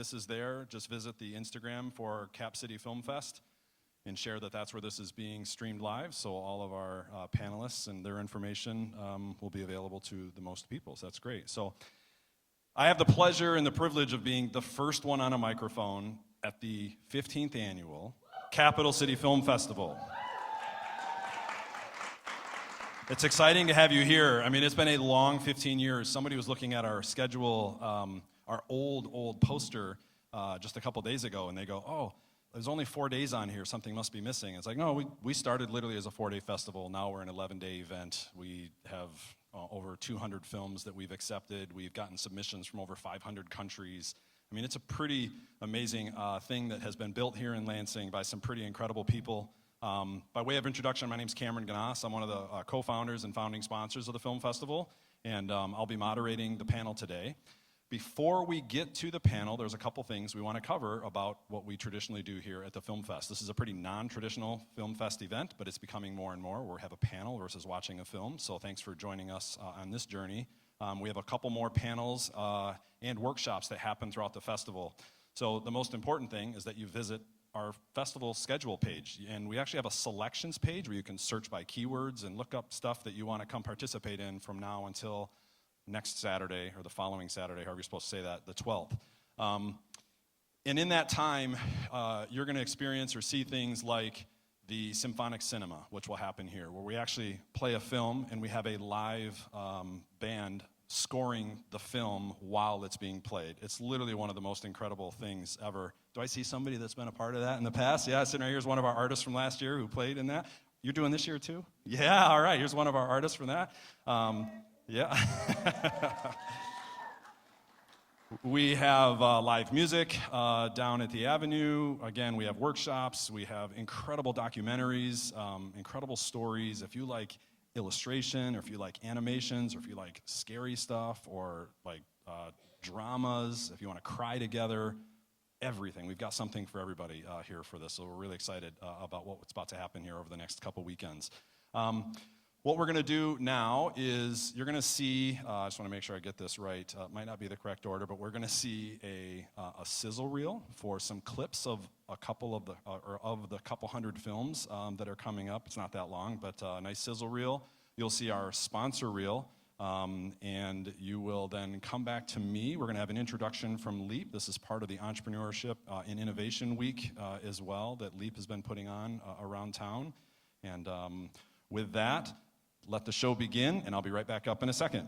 this is there, just visit the Instagram for Cap City Film Fest and share that that's where this is being streamed live. So all of our panelists and their information will be available to the most people. So that's great. So I have the pleasure and the privilege of being the first one on a microphone at the 15th annual Capital City Film Festival. It's exciting to have you here. I mean, it's been a long 15 years. Somebody was looking at our schedule, our old poster just a couple days ago, and they go, oh, there's only 4 days on here. Something must be missing. It's like, no, we started literally as a 4-day festival. Now we're an 11-day event. We have over 200 films that we've accepted. We've gotten submissions from over 500 countries. I mean, it's a pretty amazing thing that has been built here in Lansing by some pretty incredible people. By way of introduction, my name's Camron Gnass. I'm one of the co-founders and founding sponsors of the film festival, and I'll be moderating the panel today. Before we get to the panel, there's a couple things we want to cover about what we traditionally do here at the Film Fest. This is a pretty non-traditional Film Fest event, but it's becoming more and more. We have a panel versus watching a film, so thanks for joining us on this journey. We have a couple more panels and workshops that happen throughout the festival. So the most important thing is that you visit our festival schedule page, and we actually have a selections page where you can search by keywords and look up stuff that you want to come participate in from now until next Saturday, or the following Saturday, however you're supposed to say that, the 12th. And in that time, you're going to experience or see things like the symphonic cinema, which will happen here, where we actually play a film and we have a live band scoring the film while it's being played. It's literally one of the most incredible things ever. Do I see somebody that's been a part of that in the past? Yeah, sitting right here is one of our artists from last year who played in that. You're doing this year too? Yeah, all right, here's one of our artists from that. Yeah. We have live music down at the Avenue. Again, we have workshops. We have incredible documentaries, incredible stories. If you like illustration, or if you like animations, or if you like scary stuff, or like dramas, if you want to cry together, everything. We've got something for everybody here for this. So we're really excited about what's about to happen here over the next couple weekends. What we're going to do now is you're going to see, I just want to make sure I get this right, it might not be the correct order, but we're going to see a sizzle reel for some clips of a couple of the couple hundred films that are coming up. It's not that long, but a nice sizzle reel. You'll see our sponsor reel, and you will then come back to me. We're going to have an introduction from LEAP. This is part of the Entrepreneurship and Innovation Week as well that LEAP has been putting on around town. And with that, let the show begin, and I'll be right back up in a second.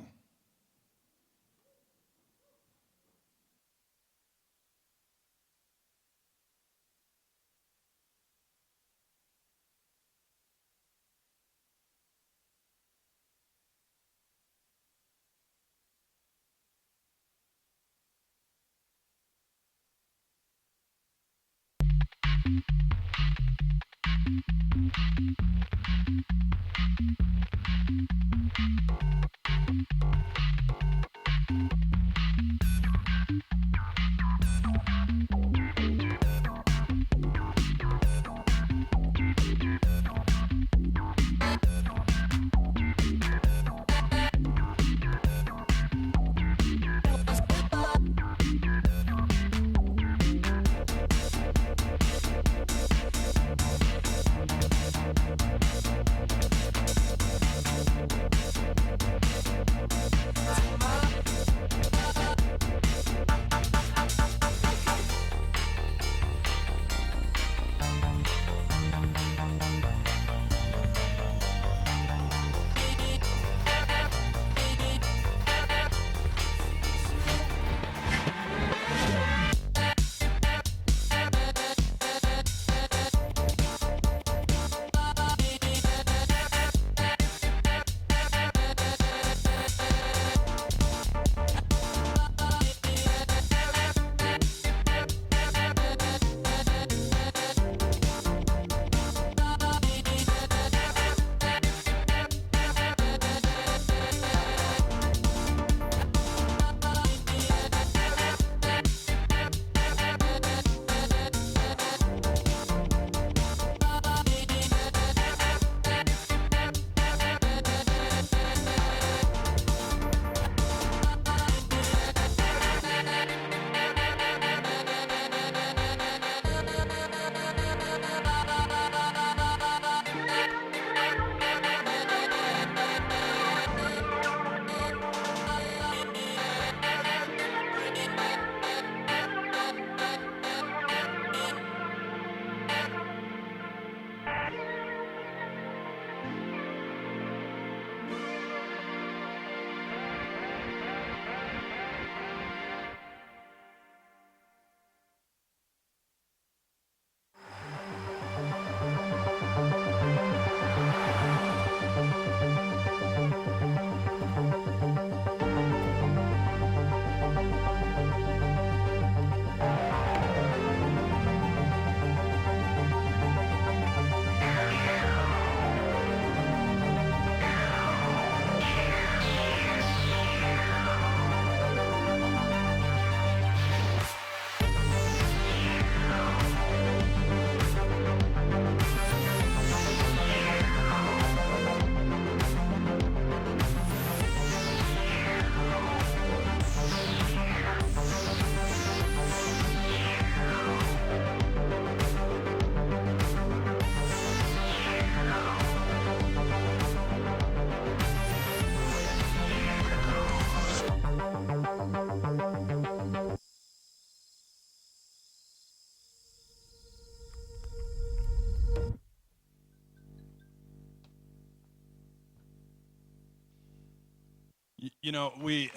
You know, we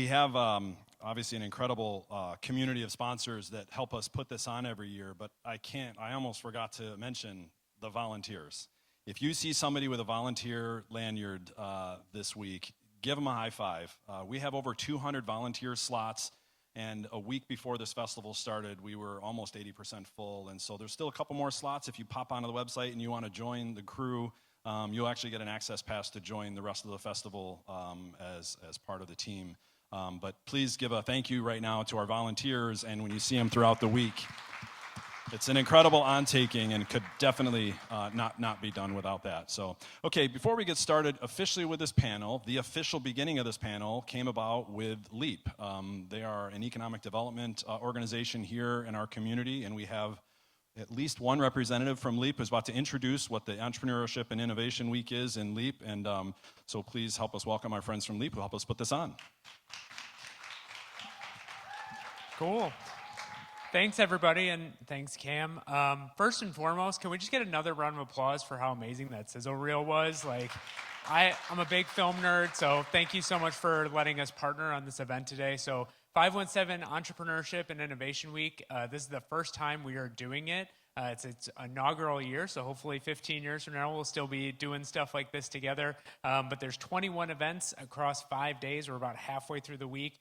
have obviously an incredible community of sponsors that help us put this on every year, but I almost forgot to mention the volunteers. If you see somebody with a volunteer lanyard this week, give them a high five. We have over 200 volunteer slots, and a week before this festival started, we were almost 80% full, and so there's still a couple more slots. If you pop onto the website and you want to join the crew, you'll actually get an access pass to join the rest of the festival as part of the team. But please give a thank you right now to our volunteers, and when you see them throughout the week, it's an incredible on-taking and could definitely not be done without that. So, okay, before we get started officially with this panel, the official beginning of this panel came about with LEAP. They are an economic development organization here in our community, and we have at least one representative from LEAP who's about to introduce what the Entrepreneurship and Innovation Week is in LEAP, and so please help us welcome our friends from LEAP who help us put this on. Cool. Thanks, everybody, and thanks, Cam. First and foremost, can we just get another round of applause for how amazing that sizzle reel was? Like, I'm a big film nerd, so thank you so much for letting us partner on this event today. So 517 Entrepreneurship and Innovation Week, this is the first time we are doing it. It's inaugural year, so hopefully 15 years from now we'll still be doing stuff like this together. But there's 21 events across 5 days. We're about halfway through the week.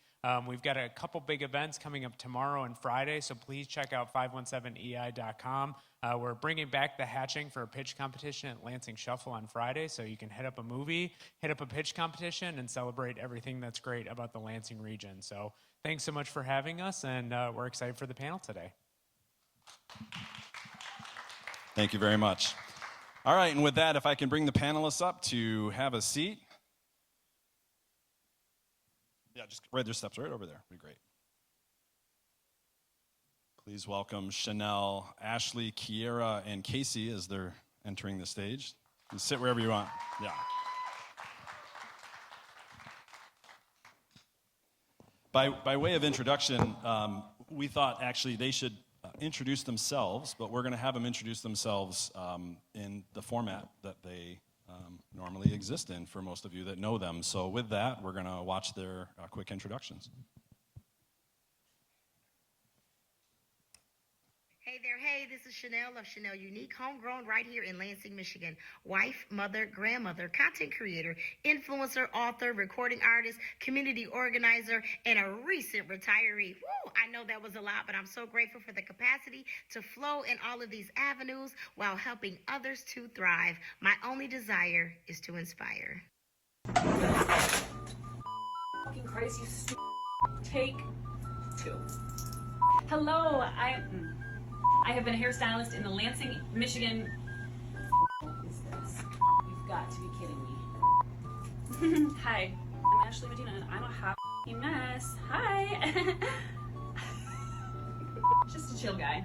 We've got a couple big events coming up tomorrow and Friday, so please check out 517ei.com. We're bringing back the hatching for a pitch competition at Lansing Shuffle on Friday, so you can hit up a movie, hit up a pitch competition, and celebrate everything that's great about the Lansing region. So thanks so much for having us, and we're excited for the panel today. Thank you very much. All right, and with that, if I can bring the panelists up to have a seat. Yeah, just right, there's steps right over there. Be great. Please welcome Chanel, Ashley, Kierra, and Casey as they're entering the stage. You sit wherever you want. Yeah. By way of introduction, we thought actually they should introduce themselves, but we're going to have them introduce themselves in the format that they normally exist in for most of you that know them. So with that, we're going to watch their quick introductions. Hey there, hey, this is Chanel of Chanel Unique, homegrown right here in Lansing, Michigan. Wife, mother, grandmother, content creator, influencer, author, recording artist, community organizer, and a recent retiree. Woo, I know that was a lot, but I'm so grateful for the capacity to flow in all of these avenues while helping others to thrive. My only desire is to inspire. Fucking Christ, you Take 2. Hello, I have been a hairstylist in the Lansing, Michigan. What is this? You've got to be kidding me. Hi, I'm Ashley Medina, and I'm a hot mess. Hi. Just a chill guy.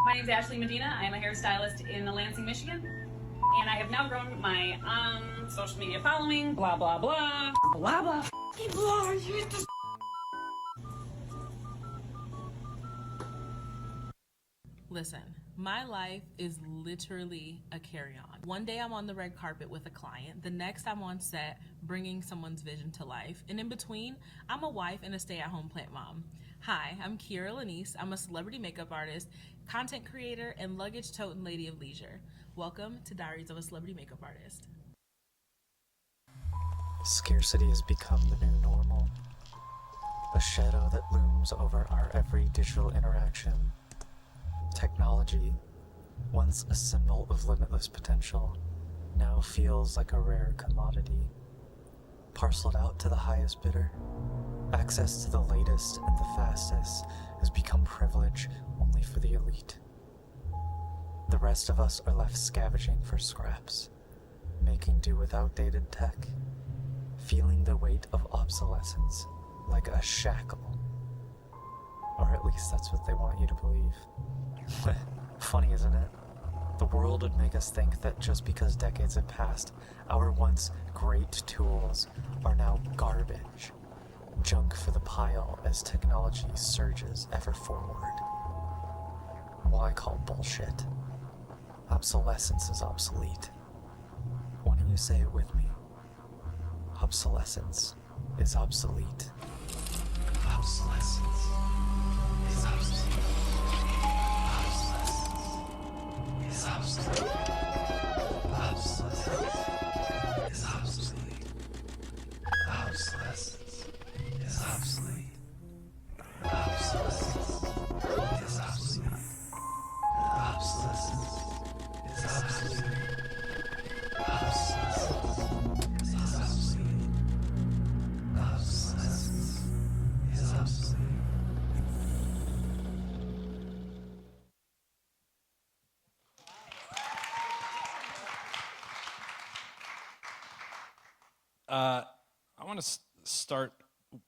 My name's Ashley Medina. I am a hairstylist in the Lansing, Michigan, and I have now grown my social media following. Blah blah blah. Blah blah. Blah. You just. Listen, my life is literally a carry-on. One day I'm on the red carpet with a client. The next I'm on set bringing someone's vision to life. And in between, I'm a wife and a stay-at-home plant mom. Hi, I'm Kierra Lanice. I'm a celebrity makeup artist, content creator, and luggage-toting lady of leisure. Welcome to Diaries of a Celebrity Makeup Artist. Scarcity has become the new normal. A shadow that looms over our every digital interaction. Technology, once a symbol of limitless potential, now feels like a rare commodity. Parceled out to the highest bidder, access to the latest and the fastest has become privilege only for the elite. The rest of us are left scavenging for scraps, making do with outdated tech, feeling the weight of obsolescence like a shackle. Or at least that's what they want you to believe. Funny, isn't it? The world would make us think that just because decades have passed, our once great tools are now garbage. Junk for the pile as technology surges ever forward. Well, I call bullshit. Obsolescence is obsolete. Why don't you say it with me? Obsolescence is obsolete. Obsolescence is obsolete. Obsolescence is obsolete. Obsolescence is obsolete. Obsolescence is obsolete. Obsolescence is obsolete. Obsolescence is obsolete. Obsolescence is obsolete. Obsolescence is obsolete. I want to start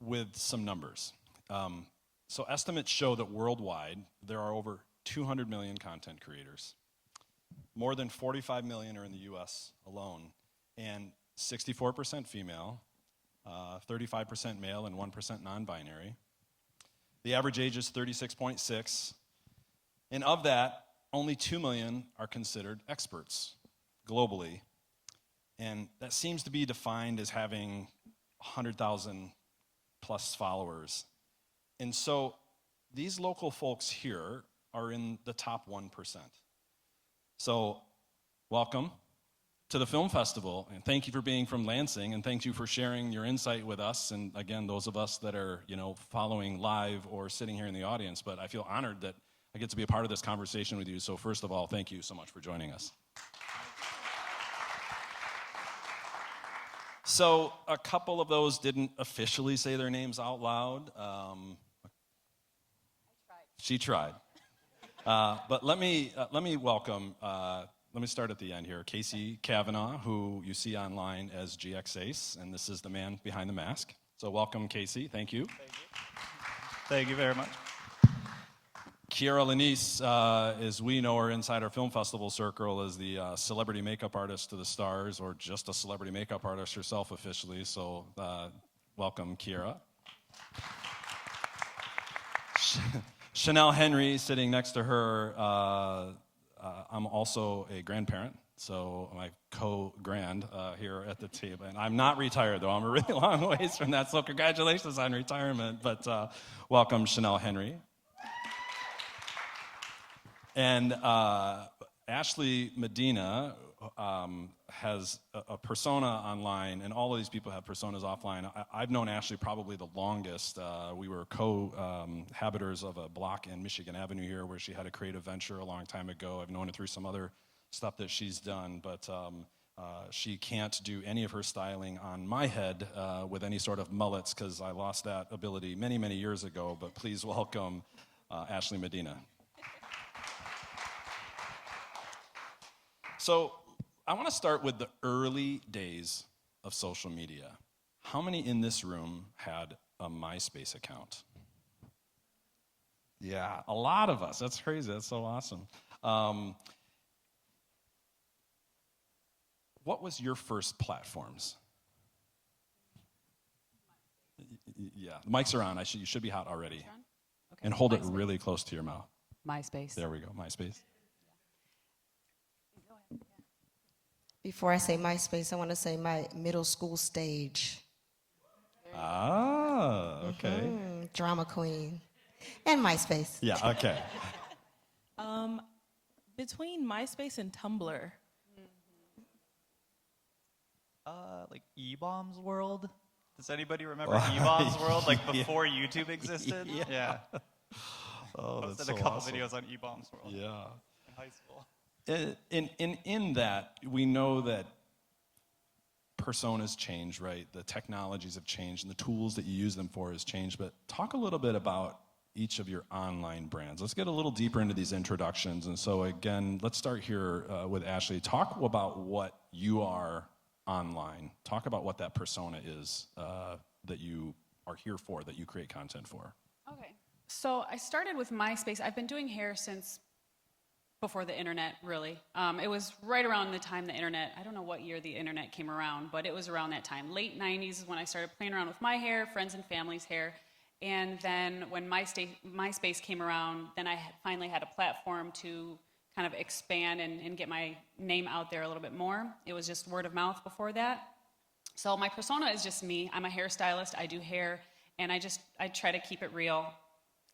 with some numbers. So estimates show that worldwide there are over 200 million content creators. More than 45 million are in the US alone, and 64% female, 35% male, and 1% non-binary. The average age is 36.6, and of that, only 2 million are considered experts globally. And that seems to be defined as having 100,000 plus followers. And so these local folks here are in the top 1%. So welcome to the film festival, and thank you for being from Lansing, and thank you for sharing your insight with us, and again, those of us that are, following live or sitting here in the audience. But I feel honored that I get to be a part of this conversation with you. So first of all, thank you so much for joining us. So a couple of those didn't officially say their names out loud. She tried. But let me welcome, let me start at the end here, Casey Cavanaugh, who you see online as GX Ace, and this is the man behind the mask. So welcome, Casey. Thank you. Thank you. Thank you very much. Kierra Lanice, as we know her inside our film festival circle, is the celebrity makeup artist to the stars, or just a celebrity makeup artist herself officially. So welcome, Kierra. Chanel Henry sitting next to her. I'm also a grandparent, so my co-grand here at the table. And I'm not retired, though. I'm a really long ways from that, so congratulations on retirement. But welcome, Chanel Henry. And Ashley Medina has a persona online, and all of these people have personas offline. I've known Ashley probably the longest. We were co-habiters of a block in Michigan Avenue here where she had a creative venture a long time ago. I've known her through some other stuff that she's done, but she can't do any of her styling on my head with any sort of mullets, because I lost that ability many, many years ago. But please welcome Ashley Medina. So I want to start with the early days of social media. How many in this room had a MySpace account? Yeah, a lot of us. That's crazy. That's so awesome. What was your first platforms? Yeah, the mics are on. You should be hot already. Okay. And hold it MySpace. really close to your mouth. MySpace. There we go, MySpace. Before I say MySpace, I want to say my middle school stage. Ah, okay. Drama queen. And MySpace. Yeah, okay. Between MySpace and Tumblr. Like E-Bombs World? Does anybody remember E-Bombs World? Like before YouTube existed? Yeah. Oh, that's Posted so a couple awesome. videos on E-Bombs World Yeah. in high school. In that, we know that personas change, right? The technologies have changed, and the tools that you use them for has changed. But talk a little bit about each of your online brands. Let's get a little deeper into these introductions. And so again, let's start here with Ashley. Talk about what you are online. Talk about what that persona is that you are here for, that you create content for. Okay. So I started with MySpace. I've been doing hair since before the internet, really. It was right around the time the internet, I don't know what year the internet came around, but it was around that time. Late 90s is when I started playing around with my hair, friends and family's hair. And then when MySpace came around, then I finally had a platform to kind of expand and get my name out there a little bit more. It was just word of mouth before that. So my persona is just me. I'm a hairstylist. I do hair, and I try to keep it real,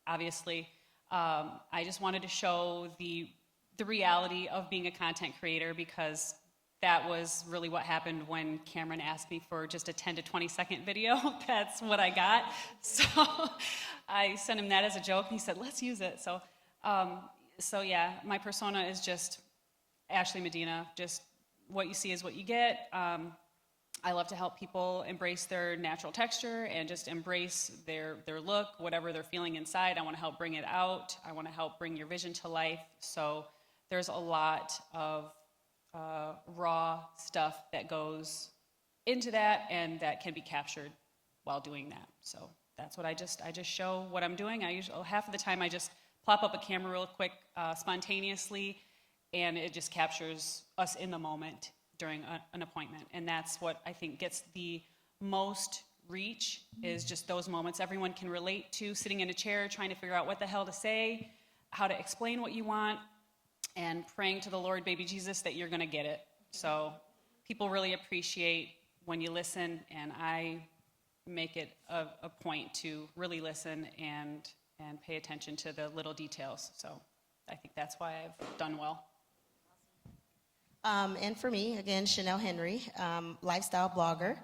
obviously. I just wanted to show the reality of being a content creator, because that was really what happened when Camron asked me for just a 10 to 20 second video. That's what I got. So I sent him that as a joke, and he said, let's use it. So yeah, my persona is just Ashley Medina. Just what you see is what you get. I love to help people embrace their natural texture and just embrace their look, whatever they're feeling inside. I want to help bring it out. I want to help bring your vision to life. So there's a lot of raw stuff that goes into that, and that can be captured while doing that. So that's what I just show what I'm doing. Half of the time I just plop up a camera real quick, spontaneously, and it just captures us in the moment during an appointment. And that's what I think gets the most reach, is just those moments everyone can relate to, sitting in a chair trying to figure out what the hell to say, how to explain what you want, and praying to the Lord, baby Jesus, that you're gonna get it. So people really appreciate when you listen, and I make it a point to really listen and pay attention to the little details. So I think that's why I've done well. And for me, again, Chanel Henry, lifestyle blogger.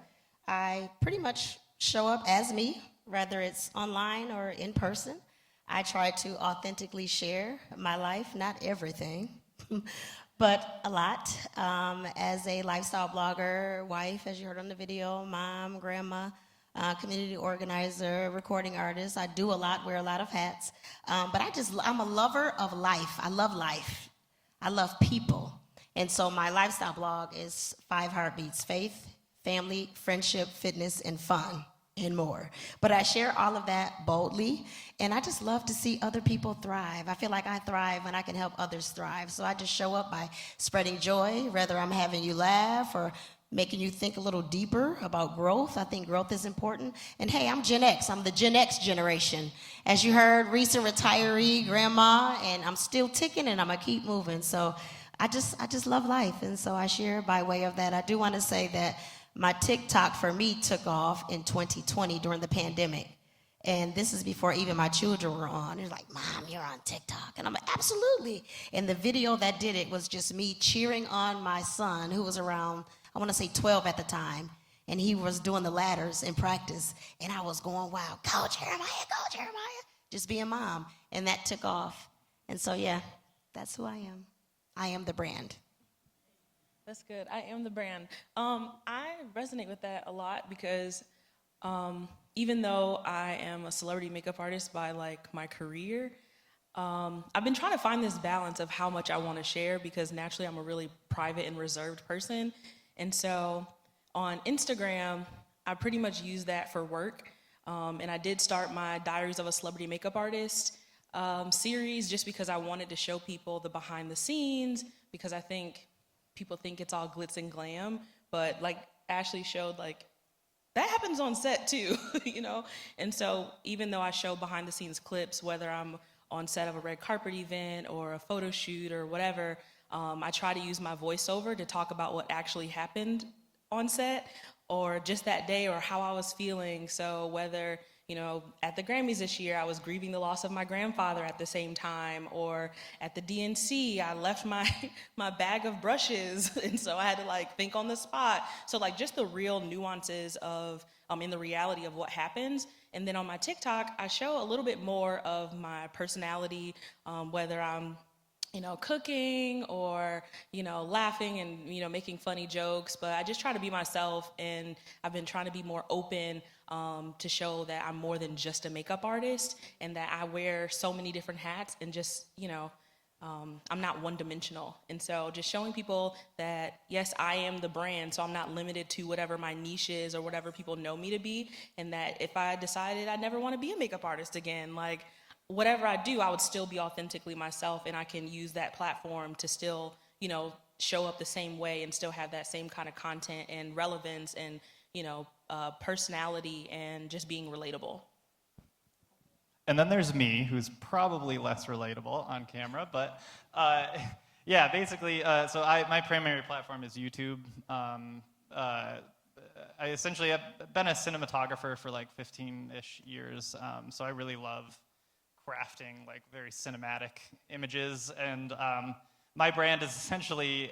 I pretty much show up as me, whether it's online or in person. I try to authentically share my life, not everything, but a lot. As a lifestyle blogger, wife, as you heard on the video, mom, grandma, community organizer, recording artist. I do a lot, wear a lot of hats. But I'm a lover of life. I love life. I love people. And so my lifestyle blog is 5 heartbeats: faith, family, friendship, fitness, and fun, and more. But I share all of that boldly, and I just love to see other people thrive. I feel like I thrive when I can help others thrive. So I just show up by spreading joy, whether I'm having you laugh or making you think a little deeper about growth. I think growth is important. And hey, I'm Gen X. I'm the Gen X generation. As you heard, recent retiree, grandma, and I'm still ticking, and I'm gonna keep moving. So I just love life, and so I share by way of that. I do want to say that my TikTok for me took off in 2020 during the pandemic. And this is before even my children were on. They're like, Mom, you're on TikTok. And I'm like, absolutely. And the video that did it was just me cheering on my son, who was around, I want to say 12 at the time. And he was doing the ladders in practice. And I was going, wow, go Jeremiah, just being mom. And that took off. And so, yeah, that's who I am. I am the brand. That's good. I am the brand. I resonate with that a lot because even though I am a celebrity makeup artist by like my career, I've been trying to find this balance of how much I want to share, because naturally I'm a really private and reserved person. And so on Instagram, I pretty much use that for work. And I did start my Diaries of a Celebrity Makeup Artist series just because I wanted to show people the behind the scenes, because I think people think it's all glitz and glam, but like Ashley showed, like that happens on set too, you know? And so even though I show behind the scenes clips, whether I'm on set of a red carpet event or a photo shoot or whatever, I try to use my voiceover to talk about what actually happened on set or just that day or how I was feeling. So whether, you know, at the Grammys this year, I was grieving the loss of my grandfather at the same time, or at the DNC, I left my bag of brushes, and so I had to like think on the spot. So like just the real nuances of, in the reality of what happens. And then on my TikTok, I show a little bit more of my personality, whether I'm, you know, cooking or, you know, laughing and, you know, making funny jokes, but I just try to be myself, and I've been trying to be more open to show that I'm more than just a makeup artist, and that I wear so many different hats, and just, you know, I'm not one-dimensional. And so just showing people that, yes, I am the brand, so I'm not limited to whatever my niche is or whatever people know me to be, and that if I decided I never want to be a makeup artist again, like, whatever I do, I would still be authentically myself, and I can use that platform to still, you know, show up the same way and still have that same kind of content and relevance and, you know, personality and just being relatable. And then there's me, who's probably less relatable on camera, but yeah, basically, so my primary platform is YouTube. I essentially have been a cinematographer for like 15-ish years, so I really love crafting like very cinematic images, and my brand is essentially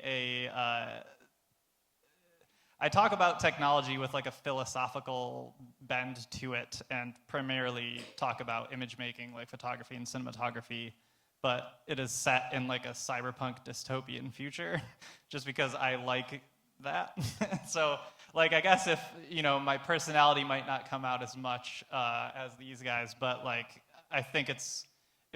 I talk about technology with like a philosophical bend to it, and primarily talk about image making, like photography and cinematography, but it is set in like a cyberpunk dystopian future, just because I like that. So, like, I guess if, my personality might not come out as much as these guys, but like, I think it's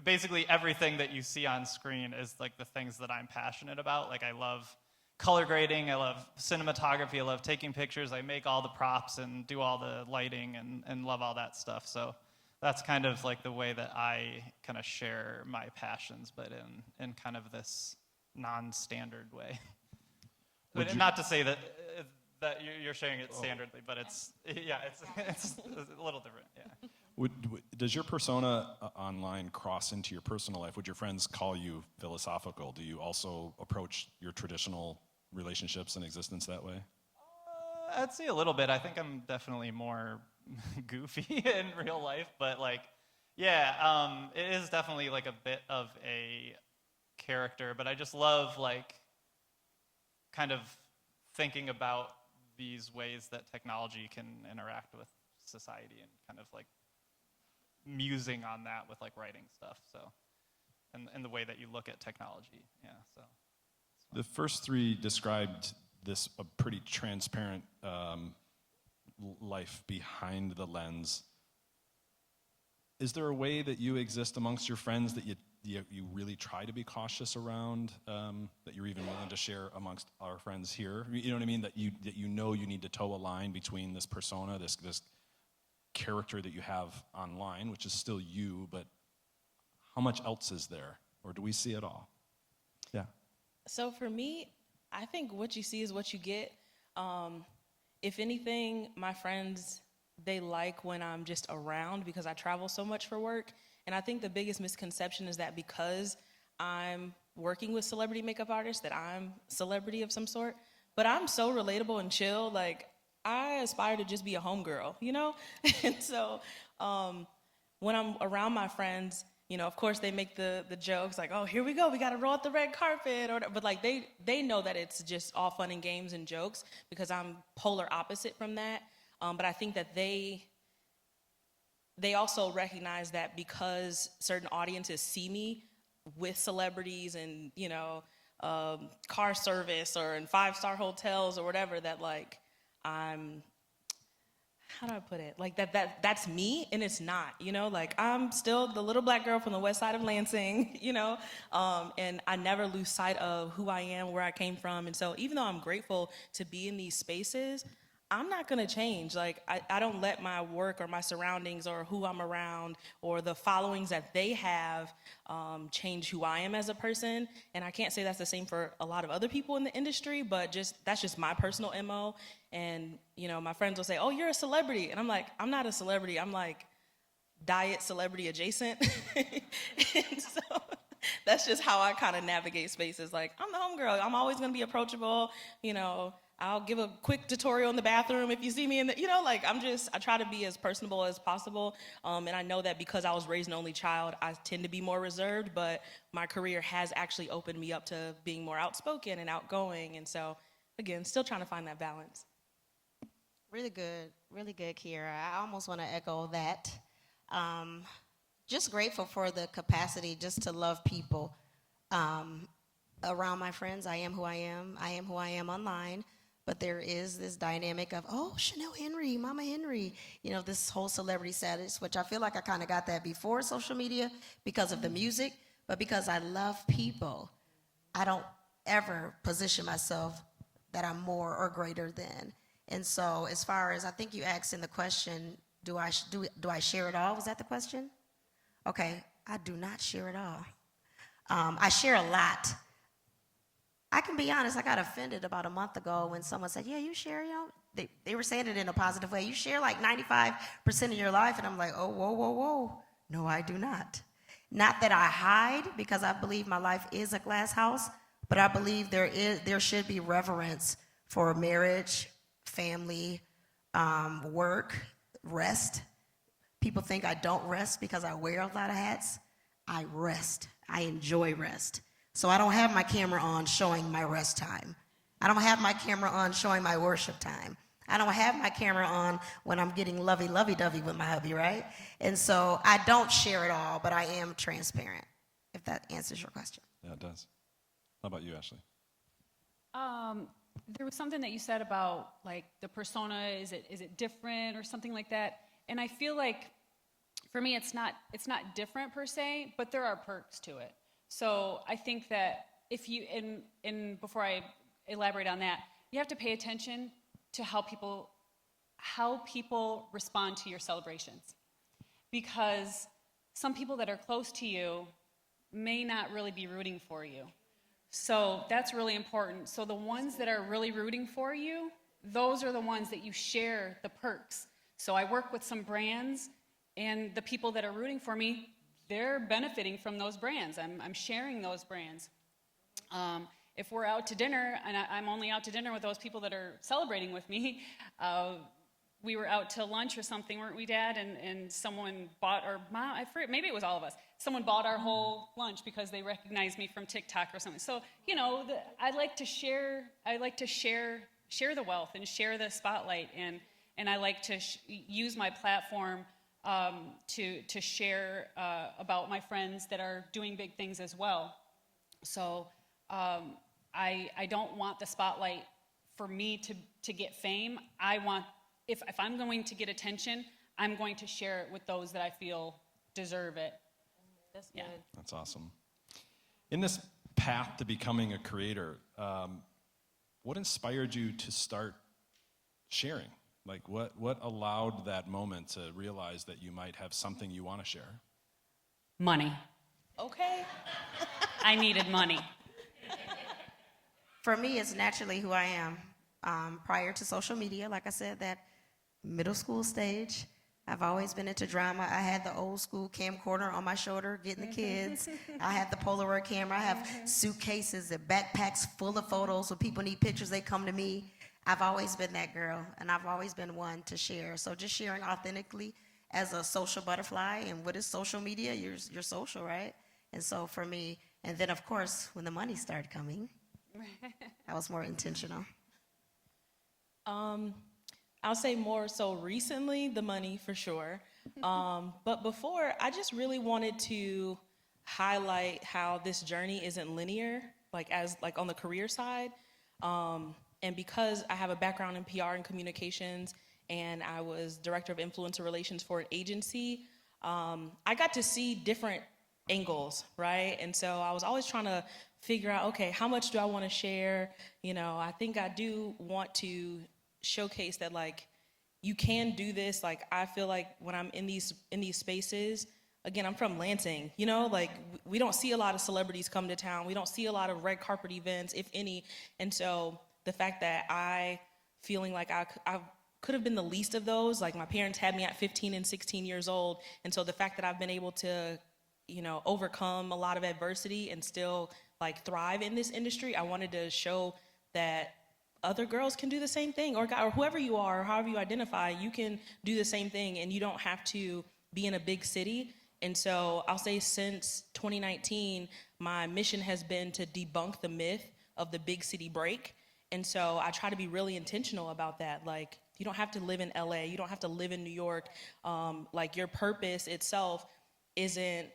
basically everything that you see on screen is like the things that I'm passionate about. Like, I love color grading, I love cinematography, I love taking pictures, I make all the props and do all the lighting and love all that stuff. So that's kind of like the way that I kind of share my passions, but in kind of this non-standard way. But not to say that you're sharing it standardly, but it's a little different, yeah. Does your persona online cross into your personal life? Would your friends call you philosophical? Do you also approach your traditional relationships and existence that way? I'd say a little bit. I think I'm definitely more goofy in real life, but like, yeah, it is definitely like a bit of a character, but I just love like kind of thinking about these ways that technology can interact with society and kind of like musing on that with like writing stuff. So, and the way that you look at technology, yeah. So, the first three described this a pretty transparent life behind the lens. Is there a way that you exist amongst your friends that you really try to be cautious around, that you're even willing to share amongst our friends here? You know what I mean? That you know you need to toe a line between this persona, this character that you have online, which is still you, but how much else is there? Or do we see it all? Yeah. So for me, I think what you see is what you get. If anything, my friends, they like when I'm just around because I travel so much for work. And I think the biggest misconception is that because I'm working with celebrity makeup artists, that I'm celebrity of some sort. But I'm so relatable and chill. Like, I aspire to just be a homegirl, And so when I'm around my friends, of course they make the jokes like, oh, here we go, we got to roll out the red carpet. But like they know that it's just all fun and games and jokes because I'm polar opposite from that. But I think that they also recognize that because certain audiences see me with celebrities and, car service or in 5-star hotels or whatever, that like I'm, how do I put it? Like that's me and it's not, like I'm still the little black girl from the west side of Lansing, and I never lose sight of who I am, where I came from. And so even though I'm grateful to be in these spaces, I'm not gonna change. Like, I don't let my work or my surroundings or who I'm around or the followings that they have change who I am as a person. And I can't say that's the same for a lot of other people in the industry, but that's just my personal MO. And, my friends will say, oh, you're a celebrity. And I'm like, I'm not a celebrity. I'm like diet celebrity adjacent. And so that's just how I kind of navigate spaces. Like, I'm the homegirl. I'm always gonna be approachable, I'll give a quick tutorial in the bathroom if you see me in the, I try to be as personable as possible. And I know that because I was raised an only child, I tend to be more reserved, but my career has actually opened me up to being more outspoken and outgoing. And so, again, still trying to find that balance. Really good, Kierra. I almost want to echo that. Just grateful for the capacity just to love people. Around my friends, I am who I am. I am who I am online. But there is this dynamic of, oh, Chanel Henry, Mama Henry, this whole celebrity status, which I feel like I kind of got that before social media because of the music, but because I love people, I don't ever position myself that I'm more or greater than. And so as far as, I think you asked in the question, do I share it all? Was that the question? Okay, I do not share it all. I share a lot. I can be honest, I got offended about a month ago when someone said, yeah, you share, they were saying it in a positive way. You share like 95% of your life. And I'm like, oh, whoa. No, I do not. Not that I hide, because I believe my life is a glass house, but I believe there should be reverence for marriage, family, work, rest. People think I don't rest because I wear a lot of hats. I rest. I enjoy rest. So I don't have my camera on showing my rest time. I don't have my camera on showing my worship time. I don't have my camera on when I'm getting lovey-dovey with my hubby, right? And so I don't share it all, but I am transparent, if that answers your question. Yeah, it does. How about you, Ashley? There was something that you said about like the persona, is it different or something like that? And I feel like for me it's not different per se, but there are perks to it. So I think that if you and before I elaborate on that, you have to pay attention to how people respond to your celebrations. Because some people that are close to you may not really be rooting for you. So that's really important. So the ones that are really rooting for you, those are the ones that you share the perks. So I work with some brands, and the people that are rooting for me, they're benefiting from those brands. I'm sharing those brands. If we're out to dinner, and I'm only out to dinner with those people that are celebrating with me, we were out to lunch or something, weren't we, Dad? And someone bought, or Mom, I forget, maybe it was all of us. Someone bought our whole lunch because they recognized me from TikTok or something. So, you know, I like to share the wealth and share the spotlight, and I like to use my platform to share about my friends that are doing big things as well. So I don't want the spotlight for me to get fame. I want, if I'm going to get attention, I'm going to share it with those that I feel deserve it. That's good. That's awesome. In this path to becoming a creator, what inspired you to start sharing? Like, what allowed that moment to realize that you might have something you want to share? Money. Okay. I needed money. For me, it's naturally who I am. Prior to social media, like I said, that middle school stage, I've always been into drama. I had the old school camcorder on my shoulder, getting the kids. I had the Polaroid camera. I have suitcases and backpacks full of photos. When people need pictures, they come to me. I've always been that girl, and I've always been one to share. So just sharing authentically as a social butterfly. And what is social media? You're social, right? And so for me, and then of course, when the money started coming, I was more intentional. I'll say more so recently, the money for sure. But before, I just really wanted to highlight how this journey isn't linear, like on the career side. And because I have a background in PR and communications, and I was director of influencer relations for an agency, I got to see different angles, right? And so I was always trying to figure out, okay, how much do I want to share? You know, I think I do want to showcase that, like, you can do this. Like, I feel like when I'm in these spaces, again, I'm from Lansing, you know, like we don't see a lot of celebrities come to town. We don't see a lot of red carpet events, if any. And so the fact that I feeling like I could have been the least of those, like my parents had me at 15 and 16 years old. And so the fact that I've been able to, you know, overcome a lot of adversity and still like thrive in this industry, I wanted to show that other girls can do the same thing, or whoever you are, or however you identify, you can do the same thing, and you don't have to be in a big city. And so I'll say since 2019, my mission has been to debunk the myth of the big city break. And so I try to be really intentional about that. Like, you don't have to live in LA, you don't have to live in New York. Like, your purpose itself isn't,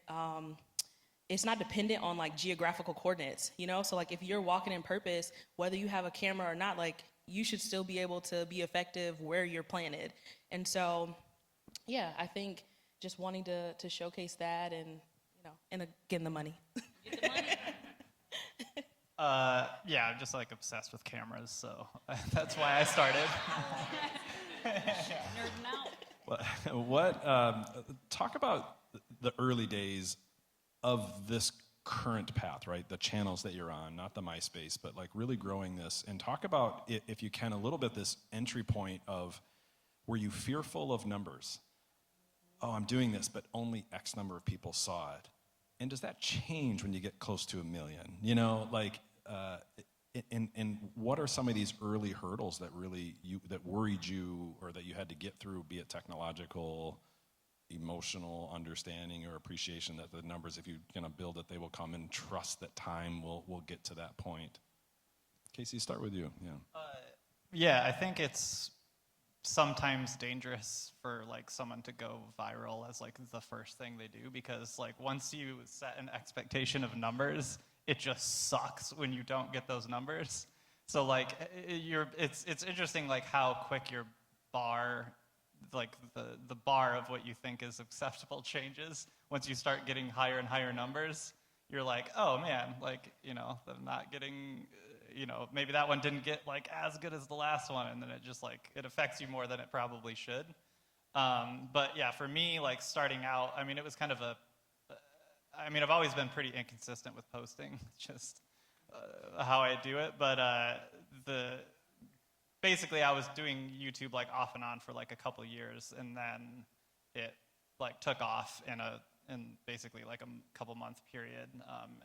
it's not dependent on like geographical coordinates, you know? So like, if you're walking in purpose, whether you have a camera or not, like, you should still be able to be effective where you're planted. And so, yeah, I think just wanting to showcase that, and, you know, and again, the money. Get the money. Yeah, I'm just like obsessed with cameras, so that's why I started. Nerding out. Talk about the early days of this current path, right? The channels that you're on, not the MySpace, but like really growing this. And talk about, if you can, a little bit this entry point of, were you fearful of numbers? Oh, I'm doing this, but only X number of people saw it. And does that change when you get close to 1 million? You know, like, And what are some of these early hurdles that really that worried you, or that you had to get through, be it technological, emotional understanding, or appreciation that the numbers, if you're going to build it, they will come, and trust that time will get to that point? Casey, start with you. Yeah, I think it's sometimes dangerous for like someone to go viral as like the first thing they do, because like once you set an expectation of numbers, it just sucks when you don't get those numbers. So like it's interesting like how quick your bar, like the bar of what you think is acceptable changes. Once you start getting higher and higher numbers, you're like, oh man, like, you know, I'm not getting, you know, maybe that one didn't get like as good as the last one, and then it just like, it affects you more than it probably should. But yeah, for me, like starting out, I mean, it was kind of I've always been pretty inconsistent with posting, just how I do it. But basically, I was doing YouTube like off and on for like a couple years, and then it like took off in basically like a couple month period.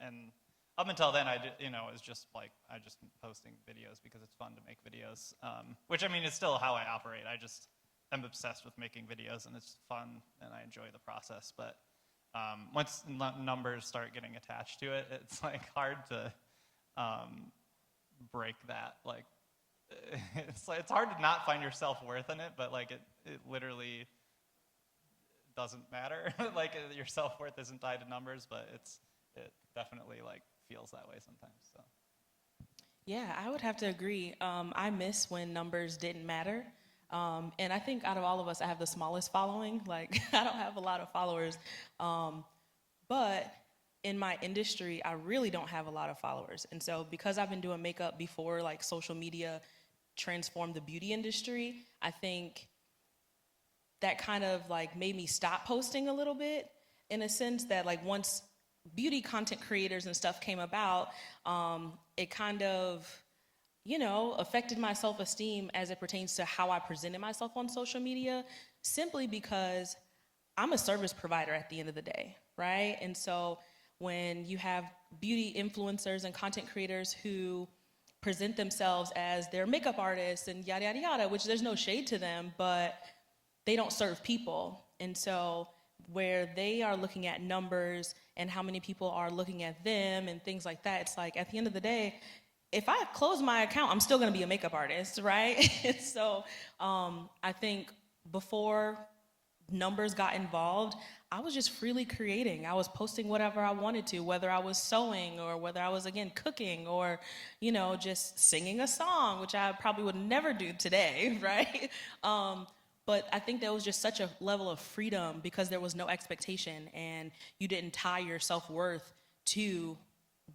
And up until then, it was just like I just posting videos because it's fun to make videos, which I mean is still how I operate. I just am obsessed with making videos, and it's fun, and I enjoy the process. But once numbers start getting attached to it, it's like hard to break that. Like it's hard to not find your self-worth in it, but like it literally doesn't matter. Like your self-worth isn't tied to numbers, but it definitely like feels that way sometimes. So Yeah, I would have to agree. I miss when numbers didn't matter. And I think out of all of us, I have the smallest following. Like, I don't have a lot of followers. But in my industry, I really don't have a lot of followers. And so because I've been doing makeup before, like, social media transformed the beauty industry, I think that kind of, like, made me stop posting a little bit, in a sense that, like, once beauty content creators and stuff came about, it kind of, affected my self-esteem as it pertains to how I presented myself on social media, simply because I'm a service provider at the end of the day, right? And so when you have beauty influencers and content creators who present themselves as their makeup artists and yada, yada, yada, which there's no shade to them, but they don't serve people. And so where they are looking at numbers and how many people are looking at them and things like that, it's like, at the end of the day, if I close my account, I'm still gonna be a makeup artist, right? So I think before numbers got involved, I was just freely creating. I was posting whatever I wanted to, whether I was sewing or whether I was, again, cooking or, just singing a song, which I probably would never do today, right? But I think there was just such a level of freedom because there was no expectation and you didn't tie your self-worth to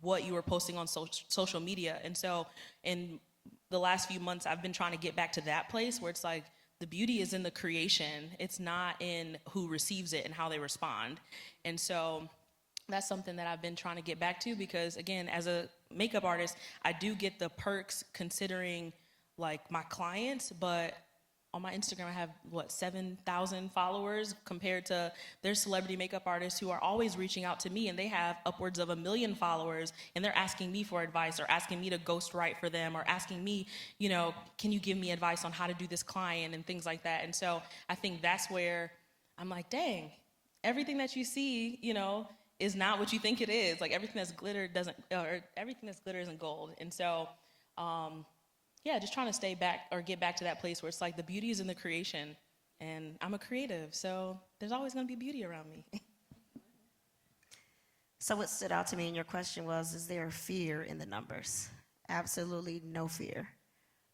what you were posting on social media. And so in the last few months, I've been trying to get back to that place where it's like the beauty is in the creation. It's not in who receives it and how they respond. And so that's something that I've been trying to get back to because, again, as a makeup artist, I do get the perks considering like my clients, but on my Instagram, I have, 7,000 followers compared to their celebrity makeup artists who are always reaching out to me, and they have upwards of 1 million followers, and they're asking me for advice or asking me to ghostwrite for them or asking me, can you give me advice on how to do this client and things like that. And so I think that's where I'm like, dang, everything that you see, is not what you think it is. Like everything that's glitter isn't gold. And so, yeah, just trying to stay back or get back to that place where it's like the beauty is in the creation and I'm a creative, so there's always gonna be beauty around me. So what stood out to me in your question was, is there fear in the numbers? Absolutely no fear.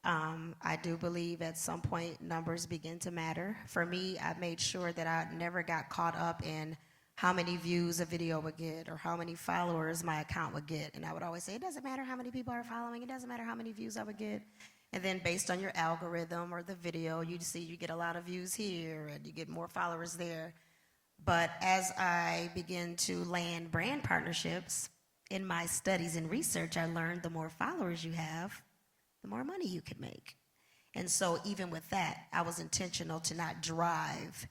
I do believe at some point numbers begin to matter. For me, I made sure that I never got caught up in how many views a video would get or how many followers my account would get. And I would always say, it doesn't matter how many people are following, it doesn't matter how many views I would get. And then based on your algorithm or the video, you'd see you get a lot of views here and you get more followers there. But as I begin to land brand partnerships, in my studies and research, I learned the more followers you have, the more money you can make. And so even with that, I was intentional to not drive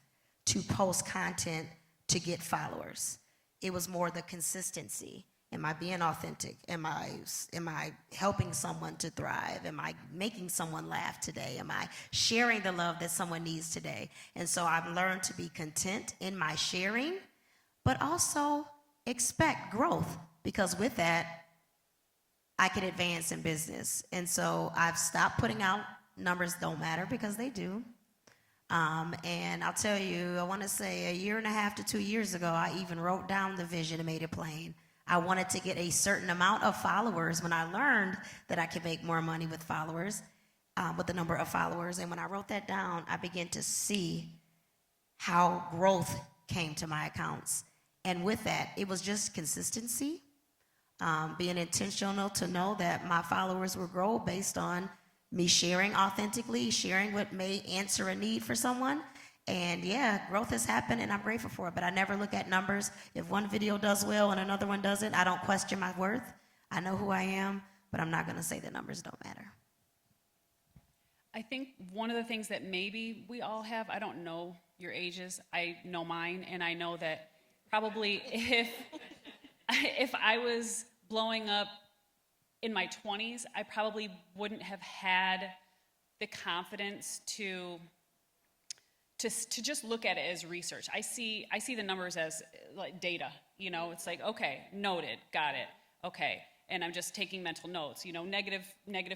to post content to get followers. It was more the consistency. Am I being authentic? Am I helping someone to thrive? Am I making someone laugh today? Am I sharing the love that someone needs today? And so I've learned to be content in my sharing, but also expect growth, because with that, I can advance in business. And so I've stopped putting out numbers don't matter, because they do. And I'll tell you, I want to say 1.5 to 2 years ago, I even wrote down the vision and made it plain. I wanted to get a certain amount of followers when I learned that I could make more money with followers, with the number of followers. And when I wrote that down, I began to see how growth came to my accounts. And with that, it was just consistency, being intentional to know that my followers will grow based on me sharing authentically, sharing what may answer a need for someone. And yeah, growth has happened, and I'm grateful for it. But I never look at numbers. If one video does well and another one doesn't, I don't question my worth. I know who I am, but I'm not going to say that numbers don't matter. I think one of the things that maybe we all have, I don't know your ages, I know mine, and I know that probably if I was blowing up in my 20s, I probably wouldn't have had the confidence to just look at it as research. I see the numbers as like data, you know, it's like, okay, noted, got it, okay. And I'm just taking mental notes, you know, negative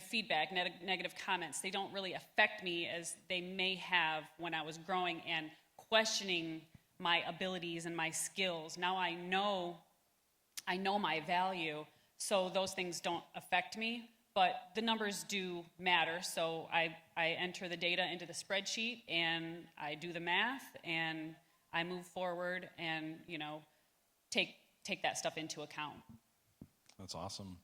feedback, negative comments, they don't really affect me as they may have when I was growing and questioning my abilities and my skills. Now I know my value, so those things don't affect me. But the numbers do matter, so I enter the data into the spreadsheet, and I do the math, and I move forward, and you know, take that stuff into account. That's awesome.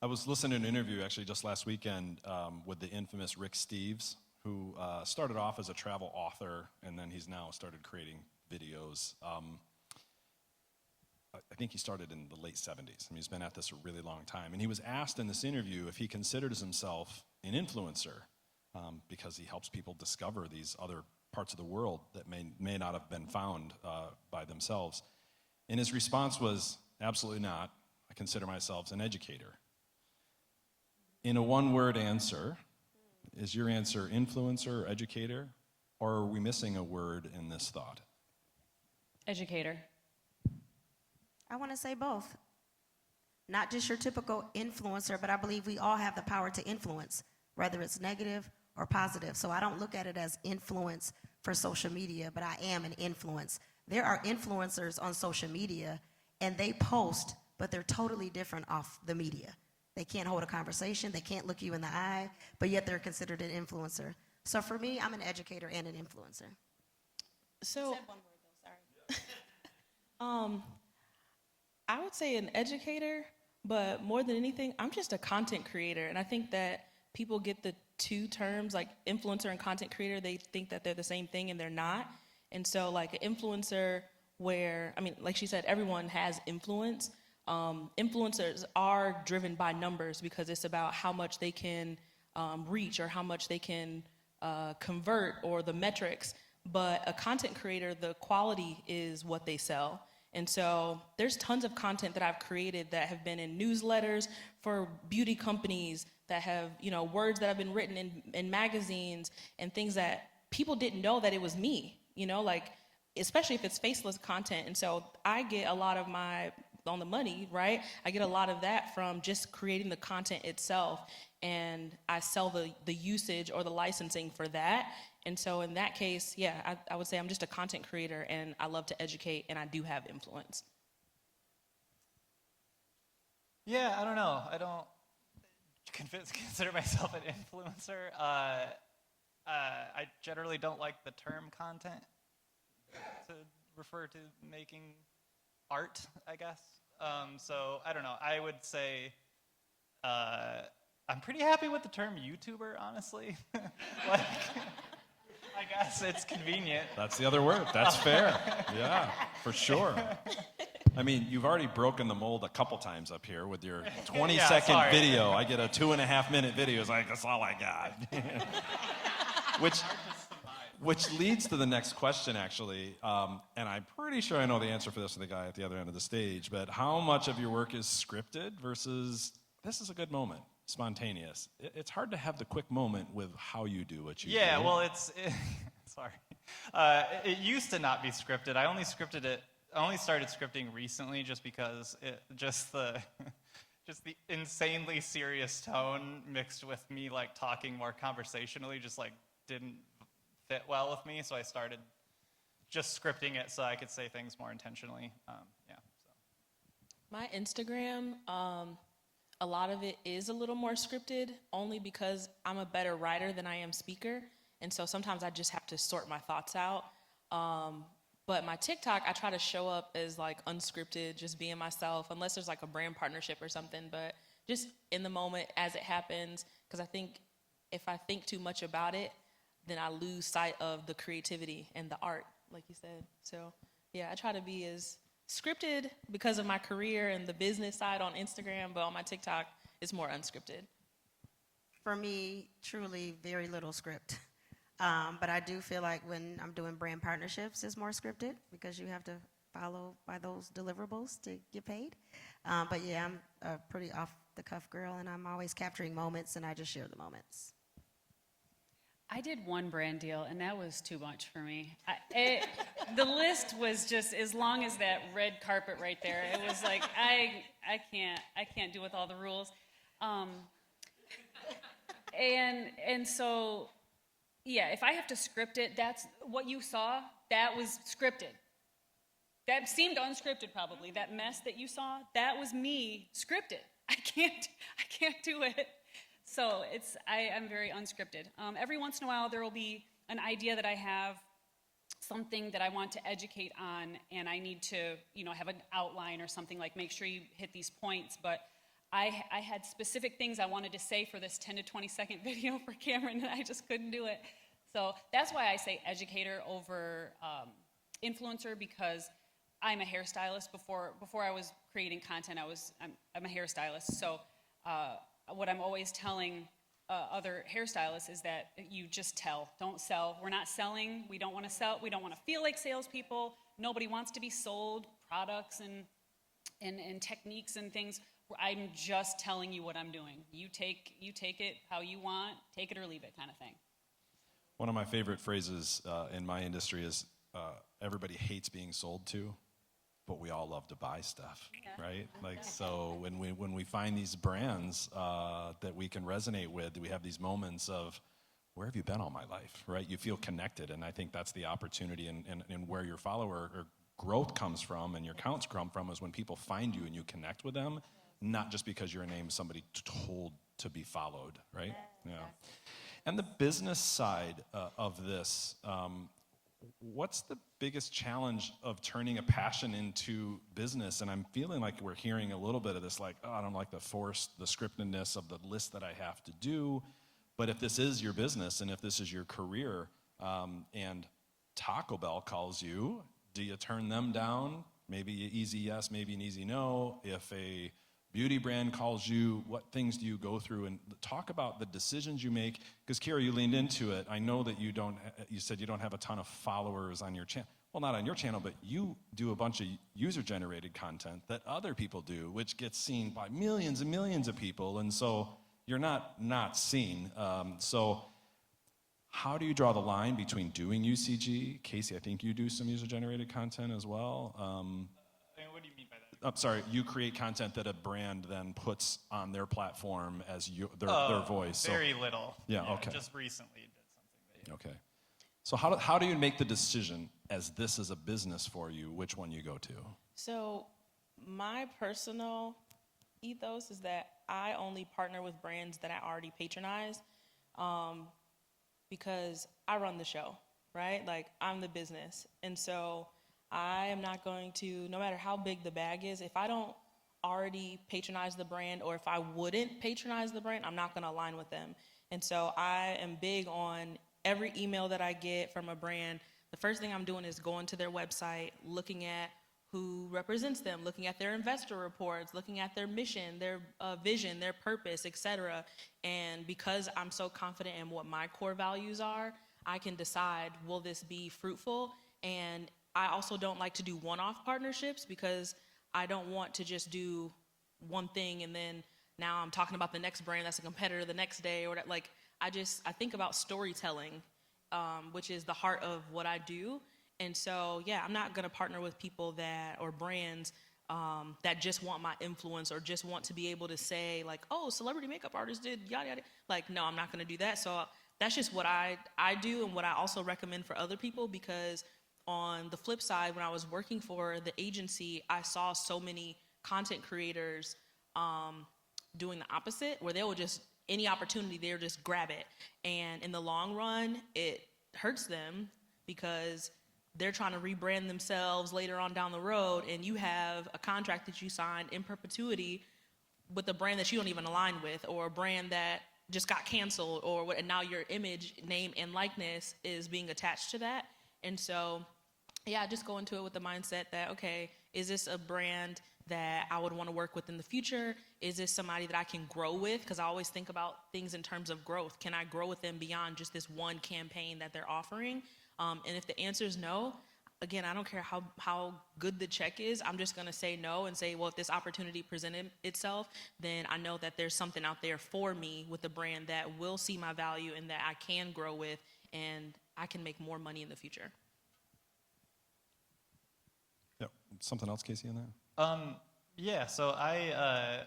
I was listening to an interview actually just last weekend with the infamous Rick Steves, who started off as a travel author, and then he's now started creating videos. I think he started in the late 70s. I mean, he's been at this a really long time. And he was asked in this interview if he considers himself an influencer because he helps people discover these other parts of the world that may not have been found by themselves. And his response was, absolutely not. I consider myself an educator. In a one-word answer, is your answer influencer or educator? Or are we missing a word in this thought? Educator. I want to say both. Not just your typical influencer, but I believe we all have the power to influence, whether it's negative or positive. So I don't look at it as influence for social media, but I am an influence. There are influencers on social media, and they post, but they're totally different off the media. They can't hold a conversation, they can't look you in the eye, but yet they're considered an influencer. So for me, I'm an educator and an influencer. So, you said one word though, sorry. I would say an educator, but more than anything, I'm just a content creator. And I think that people get the two terms, like influencer and content creator, they think that they're the same thing, and they're not. And so like an influencer where, I mean, like she said, everyone has influence. Influencers are driven by numbers because it's about how much they can reach or how much they can convert, or the metrics. But a content creator, the quality is what they sell. And so there's tons of content that I've created that have been in newsletters for beauty companies, that have, you know, words that have been written in magazines and things that people didn't know that it was me, you know, like, especially if it's faceless content. And so I get a lot of my, on the money, right? I get a lot of that from just creating the content itself, and I sell the usage or the licensing for that. And so in that case, yeah, I would say I'm just a content creator, and I love to educate, and I do have influence. Yeah, I don't know. I don't consider myself an influencer. I generally don't like the term content to refer to making art, I guess. So I don't know. I would say I'm pretty happy with the term YouTuber, honestly. Like, I guess it's convenient. That's the other word. That's fair. Yeah, for sure. I mean, you've already broken the mold a couple times up here with your 20-second video. I get a 2.5-minute video. It's like, that's all I got. Which leads to the next question, actually. And I'm pretty sure I know the answer for this with the guy at the other end of the stage, but how much of your work is scripted versus this is a good moment, spontaneous? It's hard to have the quick moment with how you do what you do. Yeah, well, sorry. It used to not be scripted. I only started scripting recently just because the insanely serious tone mixed with me like talking more conversationally just like didn't fit well with me, so I started just scripting it so I could say things more intentionally. My Instagram, a lot of it is a little more scripted, only because I'm a better writer than I am speaker, and so sometimes I just have to sort my thoughts out. But my TikTok, I try to show up as like unscripted, just being myself, unless there's like a brand partnership or something, but just in the moment as it happens, because I think if I think too much about it, then I lose sight of the creativity and the art, like you said. So yeah, I try to be as scripted because of my career and the business side on Instagram, but on my TikTok, it's more unscripted. For me, truly very little script. But I do feel like when I'm doing brand partnerships, it's more scripted because you have to follow by those deliverables to get paid. But yeah, I'm a pretty off-the-cuff girl, and I'm always capturing moments, and I just share the moments. I did one brand deal, and that was too much for me. The list was just as long as that red carpet right there. It was like I can't do with all the rules, and so yeah. If I have to script it, that's what you saw. That was scripted. That seemed unscripted, probably. That mess that you saw, that was me scripted. I can't do it. So I'm very unscripted. Every once in a while, there will be an idea that I have, something that I want to educate on, and I need to, have an outline or something, like make sure you hit these points. But I had specific things I wanted to say for this 10 to 20 second video for Camron, and I just couldn't do it. So that's why I say educator over influencer, because I'm a hairstylist. Before I was creating content, I'm a hairstylist. So what I'm always telling other hairstylists is that you just tell, don't sell. We're not selling. We don't want to sell. We don't want to feel like salespeople. Nobody wants to be sold products and techniques and things. I'm just telling you what I'm doing. You take it how you want, take it or leave it, kind of thing. One of my favorite phrases in my industry is everybody hates being sold to, but we all love to buy stuff, right? Like, so when we find these brands that we can resonate with, we have these moments of, where have you been all my life, right? You feel connected, and I think that's the opportunity and where your follower or growth comes from and your counts come from is when people find you and you connect with them, not just because you're a name somebody told to be followed, right? Yeah. And the business side of this, what's the biggest challenge of turning a passion into business? And I'm feeling like we're hearing a little bit of this, like, oh, I don't like the scriptedness of the list that I have to do. But if this is your business and if this is your career, and Taco Bell calls you, do you turn them down? Maybe an easy yes, maybe an easy no. If a beauty brand calls you, what things do you go through? And talk about the decisions you make, because Kierra, you leaned into it. I know that you said you don't have a ton of followers on your channel. Well, not on your channel, but you do a bunch of user-generated content that other people do, which gets seen by millions and millions of people, and so you're not seen. So how do you draw the line between doing UCG? Casey, I think you do some user-generated content as well. What do you mean by that? I'm sorry, you create content that a brand then puts on their platform as their voice. Very little. Yeah, okay. Just recently did something. Okay. So how do you make the decision, as this is a business for you, which one you go to? So my personal ethos is that I only partner with brands that I already patronize, because I run the show, right? Like, I'm the business. And so I am not going to, no matter how big the bag is, if I don't already patronize the brand, or if I wouldn't patronize the brand, I'm not going to align with them. And so I am big on every email that I get from a brand. The first thing I'm doing is going to their website, looking at who represents them, looking at their investor reports, looking at their mission, their vision, their purpose, etc. And because I'm so confident in what my core values are, I can decide, will this be fruitful? And I also don't like to do one-off partnerships because I don't want to just do one thing and then now I'm talking about the next brand that's a competitor the next day, or that, like, I think about storytelling, which is the heart of what I do. And so, yeah, I'm not gonna partner with people or brands that just want my influence or just want to be able to say like, oh, celebrity makeup artist did yada yada. Like, no, I'm not gonna do that. So that's just what I do and what I also recommend for other people, because on the flip side, when I was working for the agency, I saw so many content creators doing the opposite, where they will just, any opportunity, they'll just grab it. And in the long run, it hurts them because they're trying to rebrand themselves later on down the road, and you have a contract that you signed in perpetuity with a brand that you don't even align with, or a brand that just got canceled, or what, and now your image, name, and likeness is being attached to that. And so, yeah, I just go into it with the mindset that, okay, is this a brand that I would want to work with in the future? Is this somebody that I can grow with? Because I always think about things in terms of growth. Can I grow with them beyond just this one campaign that they're offering? And if the answer is no, again, I don't care how good the check is, I'm just gonna say no and say, well, if this opportunity presented itself, then I know that there's something out there for me with a brand that will see my value and that I can grow with, and I can make more money in the future. Yep. Something else, Casey, in that? Yeah, so I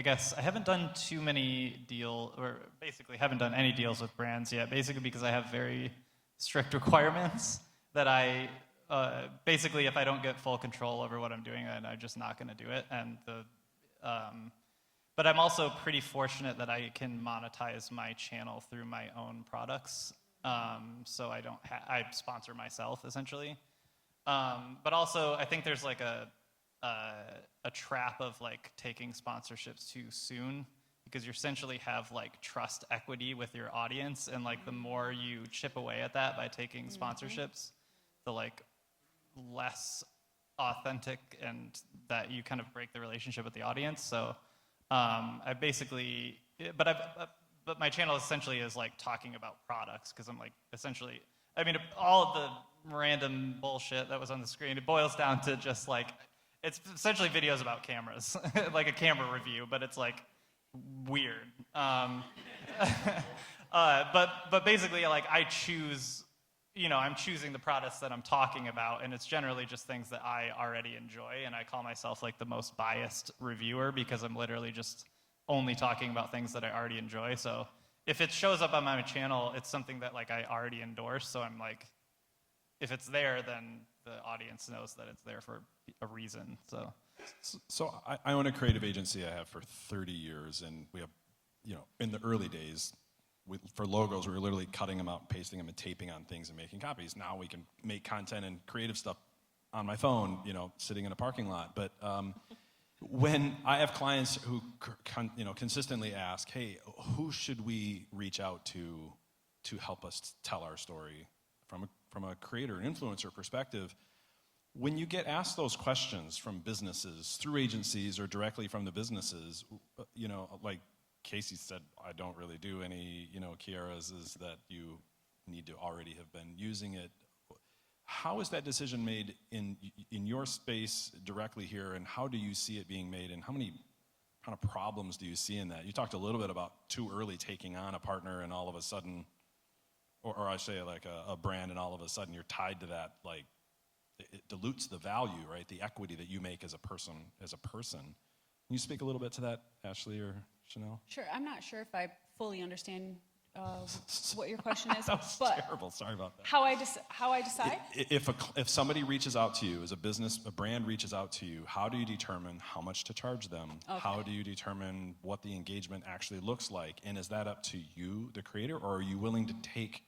guess I haven't done too many or basically haven't done any deals with brands yet, basically because I have very strict requirements that basically if I don't get full control over what I'm doing, then I'm just not gonna do it. And but I'm also pretty fortunate that I can monetize my channel through my own products. So I sponsor myself essentially. But also I think there's like a trap of like taking sponsorships too soon, because you essentially have like trust equity with your audience, and like the more you chip away at that by taking sponsorships, the like less authentic and that you kind of break the relationship with the audience. So I basically, but my channel essentially is like talking about products, because I'm like essentially, I mean, all of the random bullshit that was on the screen, it boils down to just like, it's essentially videos about cameras, like a camera review, but it's like weird. But basically, like I choose, I'm choosing the products that I'm talking about, and it's generally just things that I already enjoy, and I call myself like the most biased reviewer because I'm literally just only talking about things that I already enjoy. So if it shows up on my channel, it's something that like I already endorse. So I'm like, if it's there, then the audience knows that it's there for a reason. So I own a creative agency I have for 30 years, and we have, in the early days, for logos, we were literally cutting them out, pasting them, and taping on things and making copies. Now we can make content and creative stuff on my phone, sitting in a parking lot. But when I have clients who consistently ask, hey, who should we reach out to help us tell our story from a creator and influencer perspective, when you get asked those questions from businesses, through agencies or directly from the businesses, like Casey said, I don't really do any, Kierra's is that you need to already have been using it. How is that decision made in your space directly here, and how do you see it being made, and how many kind of problems do you see in that? You talked a little bit about too early taking on a partner and all of a sudden, or I say like a brand, and all of a sudden you're tied to that, like it dilutes the value, right? The equity that you make as a person. Can you speak a little bit to that, Ashley or Chanel? Sure. I'm not sure if I fully understand what your question is. That was but terrible. Sorry about that. How I decide? If somebody reaches out to you, as a brand reaches out to you, how do you determine how much to charge them? Okay. How do you determine what the engagement actually looks like? And is that up to you, the creator, or are you willing to take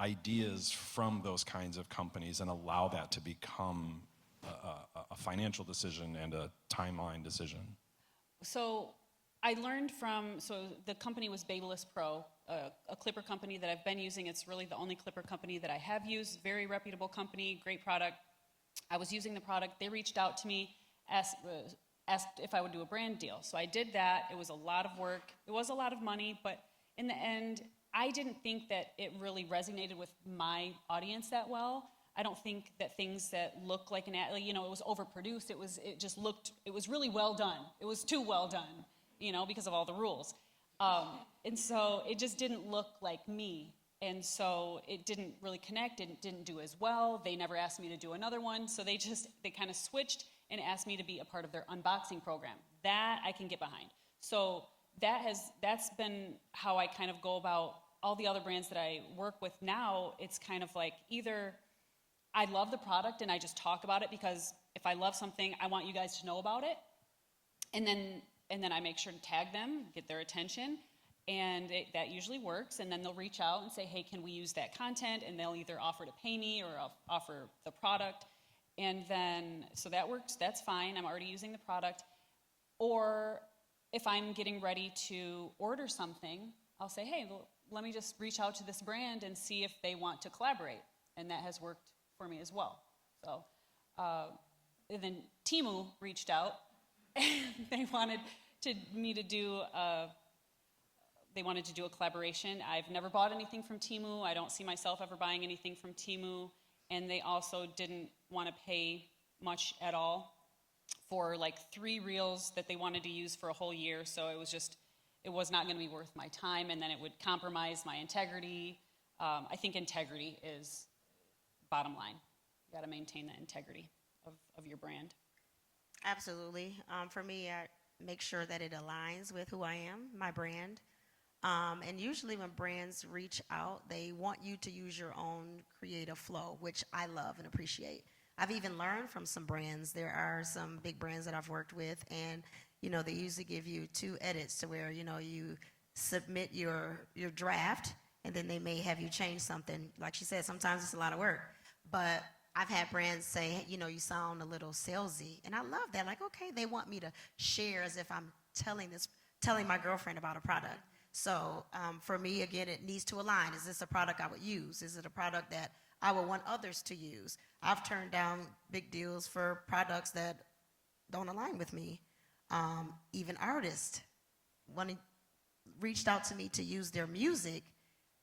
ideas from those kinds of companies and allow that to become a financial decision and a timeline decision? So I learned so the company was Babyliss Pro, a clipper company that I've been using. It's really the only clipper company that I have used. Very reputable company, great product. I was using the product. They reached out to me, asked if I would do a brand deal. So I did that. It was a lot of work. It was a lot of money, but in the end, I didn't think that it really resonated with my audience that well. I don't think that things that look like an ad, like, you know, it was overproduced. It was really well done. It was too well done, you know, because of all the rules. And so it just didn't look like me. And so it didn't really connect. It didn't do as well. They never asked me to do another one. So they kind of switched and asked me to be a part of their unboxing program. That I can get behind. So that's been how I kind of go about all the other brands that I work with now. It's kind of like either I love the product and I just talk about it because if I love something, I want you guys to know about it. And then I make sure to tag them, get their attention. And that usually works, and then they'll reach out and say, hey, can we use that content? And they'll either offer to pay me or offer the product. And then, so that works, that's fine, I'm already using the product. Or if I'm getting ready to order something, I'll say, hey, well, let me just reach out to this brand and see if they want to collaborate. And that has worked for me as well. So, and then Temu reached out, and they wanted me to do they wanted to do a collaboration. I've never bought anything from Temu. I don't see myself ever buying anything from Temu. And they also didn't want to pay much at all for like 3 reels that they wanted to use for a whole year. So it was not going to be worth my time. And then it would compromise my integrity. I think integrity is bottom line. You got to maintain that integrity of your brand. Absolutely. For me, I make sure that it aligns with who I am, my brand. And usually when brands reach out, they want you to use your own creative flow, which I love and appreciate. I've even learned from some brands. There are some big brands that I've worked with, and you know, they usually give you 2 edits to where, you know, you submit your draft, and then they may have you change something. Like she said, sometimes it's a lot of work. But I've had brands say, you know, you sound a little salesy, and I love that. Like, okay, they want me to share as if I'm telling my girlfriend about a product. So for me, again, it needs to align. Is this a product I would use? Is it a product that I would want others to use? I've turned down big deals for products that don't align with me. Even artists reached out to me to use their music,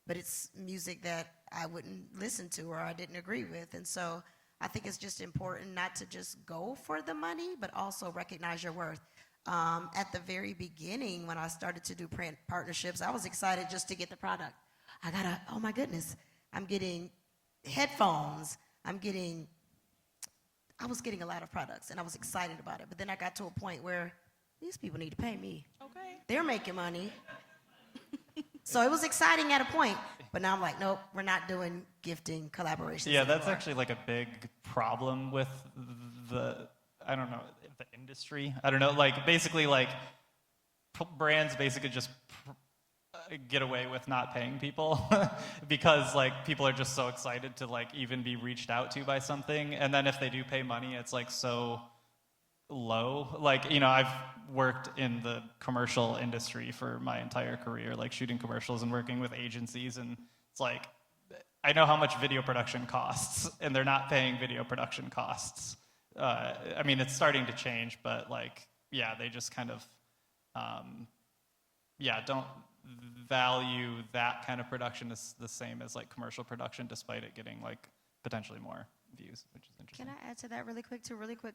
but it's music that I wouldn't listen to or I didn't agree with. And so I think it's just important not to just go for the money, but also recognize your worth. At the very beginning, when I started to do print partnerships, I was excited just to get the product. Oh my goodness, I'm getting headphones. I was getting a lot of products, and I was excited about it. But then I got to a point where these people need to pay me. Okay. They're making money. So it was exciting at a point, but now I'm like, nope, we're not doing gifting collaborations Yeah, anymore. that's actually like a big problem with the industry. I don't know, like basically like brands basically just get away with not paying people because like people are just so excited to like even be reached out to by something, and then if they do pay money, it's like so low. Like, you know, I've worked in the commercial industry for my entire career, like shooting commercials and working with agencies, and it's like I know how much video production costs, and they're not paying video production costs. I mean, it's starting to change, but like, yeah, they just kind of, don't value that kind of production as the same as like commercial production, despite it getting like potentially more views, which is interesting. Can I add to that really quick,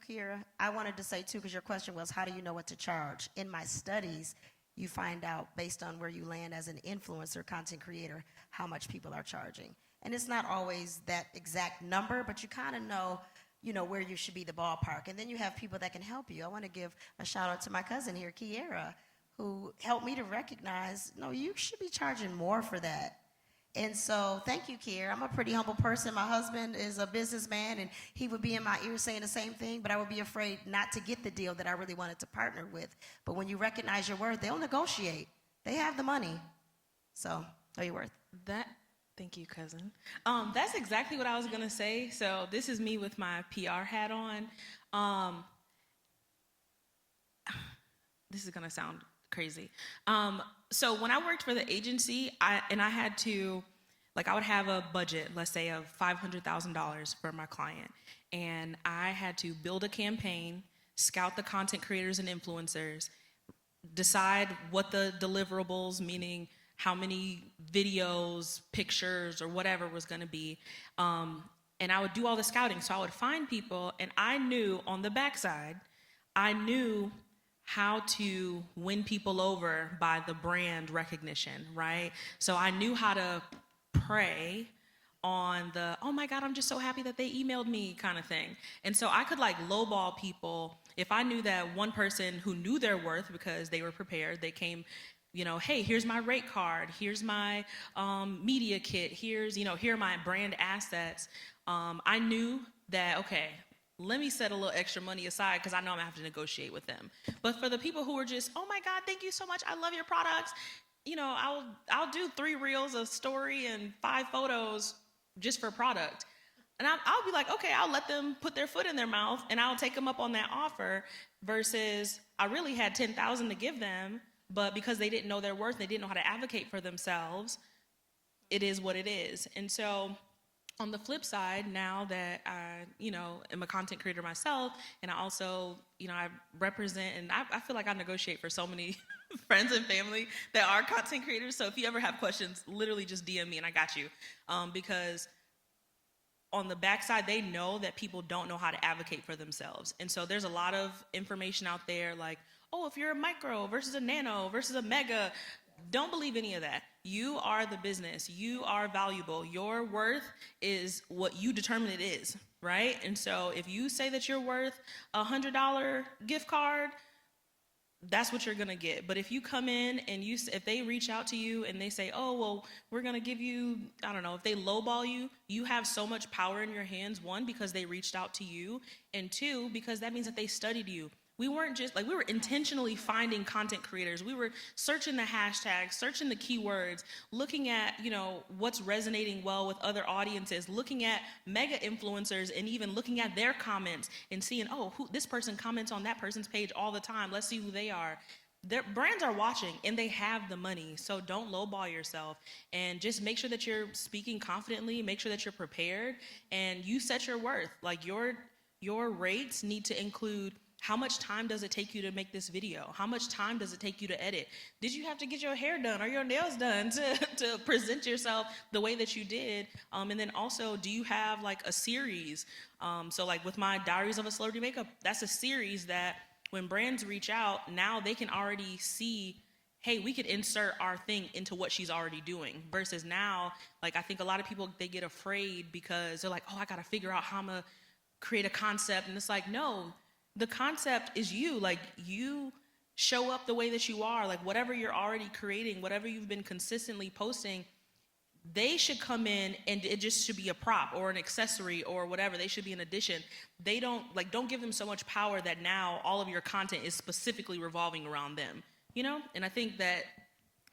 Kierra? I wanted to say too, because your question was, how do you know what to charge? In my studies, you find out based on where you land as an influencer, content creator, how much people are charging. And it's not always that exact number, but you kind of know, you know, where you should be the ballpark. And then you have people that can help you. I want to give a shout out to my cousin here, Kierra, who helped me to recognize, no, you should be charging more for that. And so thank you, Kierra. I'm a pretty humble person. My husband is a businessman, and he would be in my ear saying the same thing, but I would be afraid not to get the deal that I really wanted to partner with. But when you recognize your worth, they'll negotiate. They have the money. So know your worth. Thank you, cousin. That's exactly what I was gonna say. So this is me with my PR hat on. This is gonna sound crazy. So when I worked for the agency, I had to, like, I would have a budget, let's say of $500,000 for my client, and I had to build a campaign, scout the content creators and influencers, decide what the deliverables, meaning how many videos, pictures, or whatever was going to be, And I would do all the scouting. So I would find people, and I knew on the backside, I knew how to win people over by the brand recognition, right? So I knew how to prey on the, oh my God, I'm just so happy that they emailed me kind of thing. And so I could like lowball people if I knew that one person who knew their worth because they were prepared, they came, you know, hey, here's my rate card, here's my media kit, here's, you know, here are my brand assets. I knew that, okay, let me set a little extra money aside because I know I'm gonna have to negotiate with them. But for the people who are just, oh my God, thank you so much, I love your products, you know, I'll do 3 reels of story and 5 photos just for product. And I'll be like, okay, I'll let them put their foot in their mouth and I'll take them up on that offer versus I really had 10,000 to give them, but because they didn't know their worth, they didn't know how to advocate for themselves, it is what it is. And so on the flip side, now that I, you know, am a content creator myself, and I also, you know, I represent, and I feel like I negotiate for so many friends and family that are content creators. So if you ever have questions, literally just DM me and I got you. Because on the backside, they know that people don't know how to advocate for themselves. And so there's a lot of information out there like, oh, if you're a micro versus a nano versus a mega, don't believe any of that. You are the business. You are valuable. Your worth is what you determine it is, right? And so if you say that you're worth $100 gift card, that's what you're gonna get. But if you come in and if they reach out to you and they say, oh, well, we're gonna give you, I don't know, if they lowball you, you have so much power in your hands, 1, because they reached out to you, and 2, because that means that they studied you. We weren't just, like, we were intentionally finding content creators. We were searching the hashtags, searching the keywords, looking at, you know, what's resonating well with other audiences, looking at mega influencers and even looking at their comments and seeing, oh, this person comments on that person's page all the time. Let's see who they are. Their brands are watching and they have the money. So don't lowball yourself and just make sure that you're speaking confidently, make sure that you're prepared and you set your worth. Like your rates need to include how much time does it take you to make this video? How much time does it take you to edit? Did you have to get your hair done or your nails done to present yourself the way that you did? And then also, do you have like a series? So like with my Diaries of a Celebrity Makeup, that's a series that when brands reach out, now they can already see, hey, we could insert our thing into what she's already doing. Versus now, like I think a lot of people, they get afraid because they're like, oh, I gotta figure out how I'm gonna create a concept. And it's like, no, the concept is you. Like you show up the way that you are, like whatever you're already creating, whatever you've been consistently posting, they should come in and it just should be a prop or an accessory or whatever. They should be an addition. They don't give them so much power that now all of your content is specifically revolving around them, you know? And I think that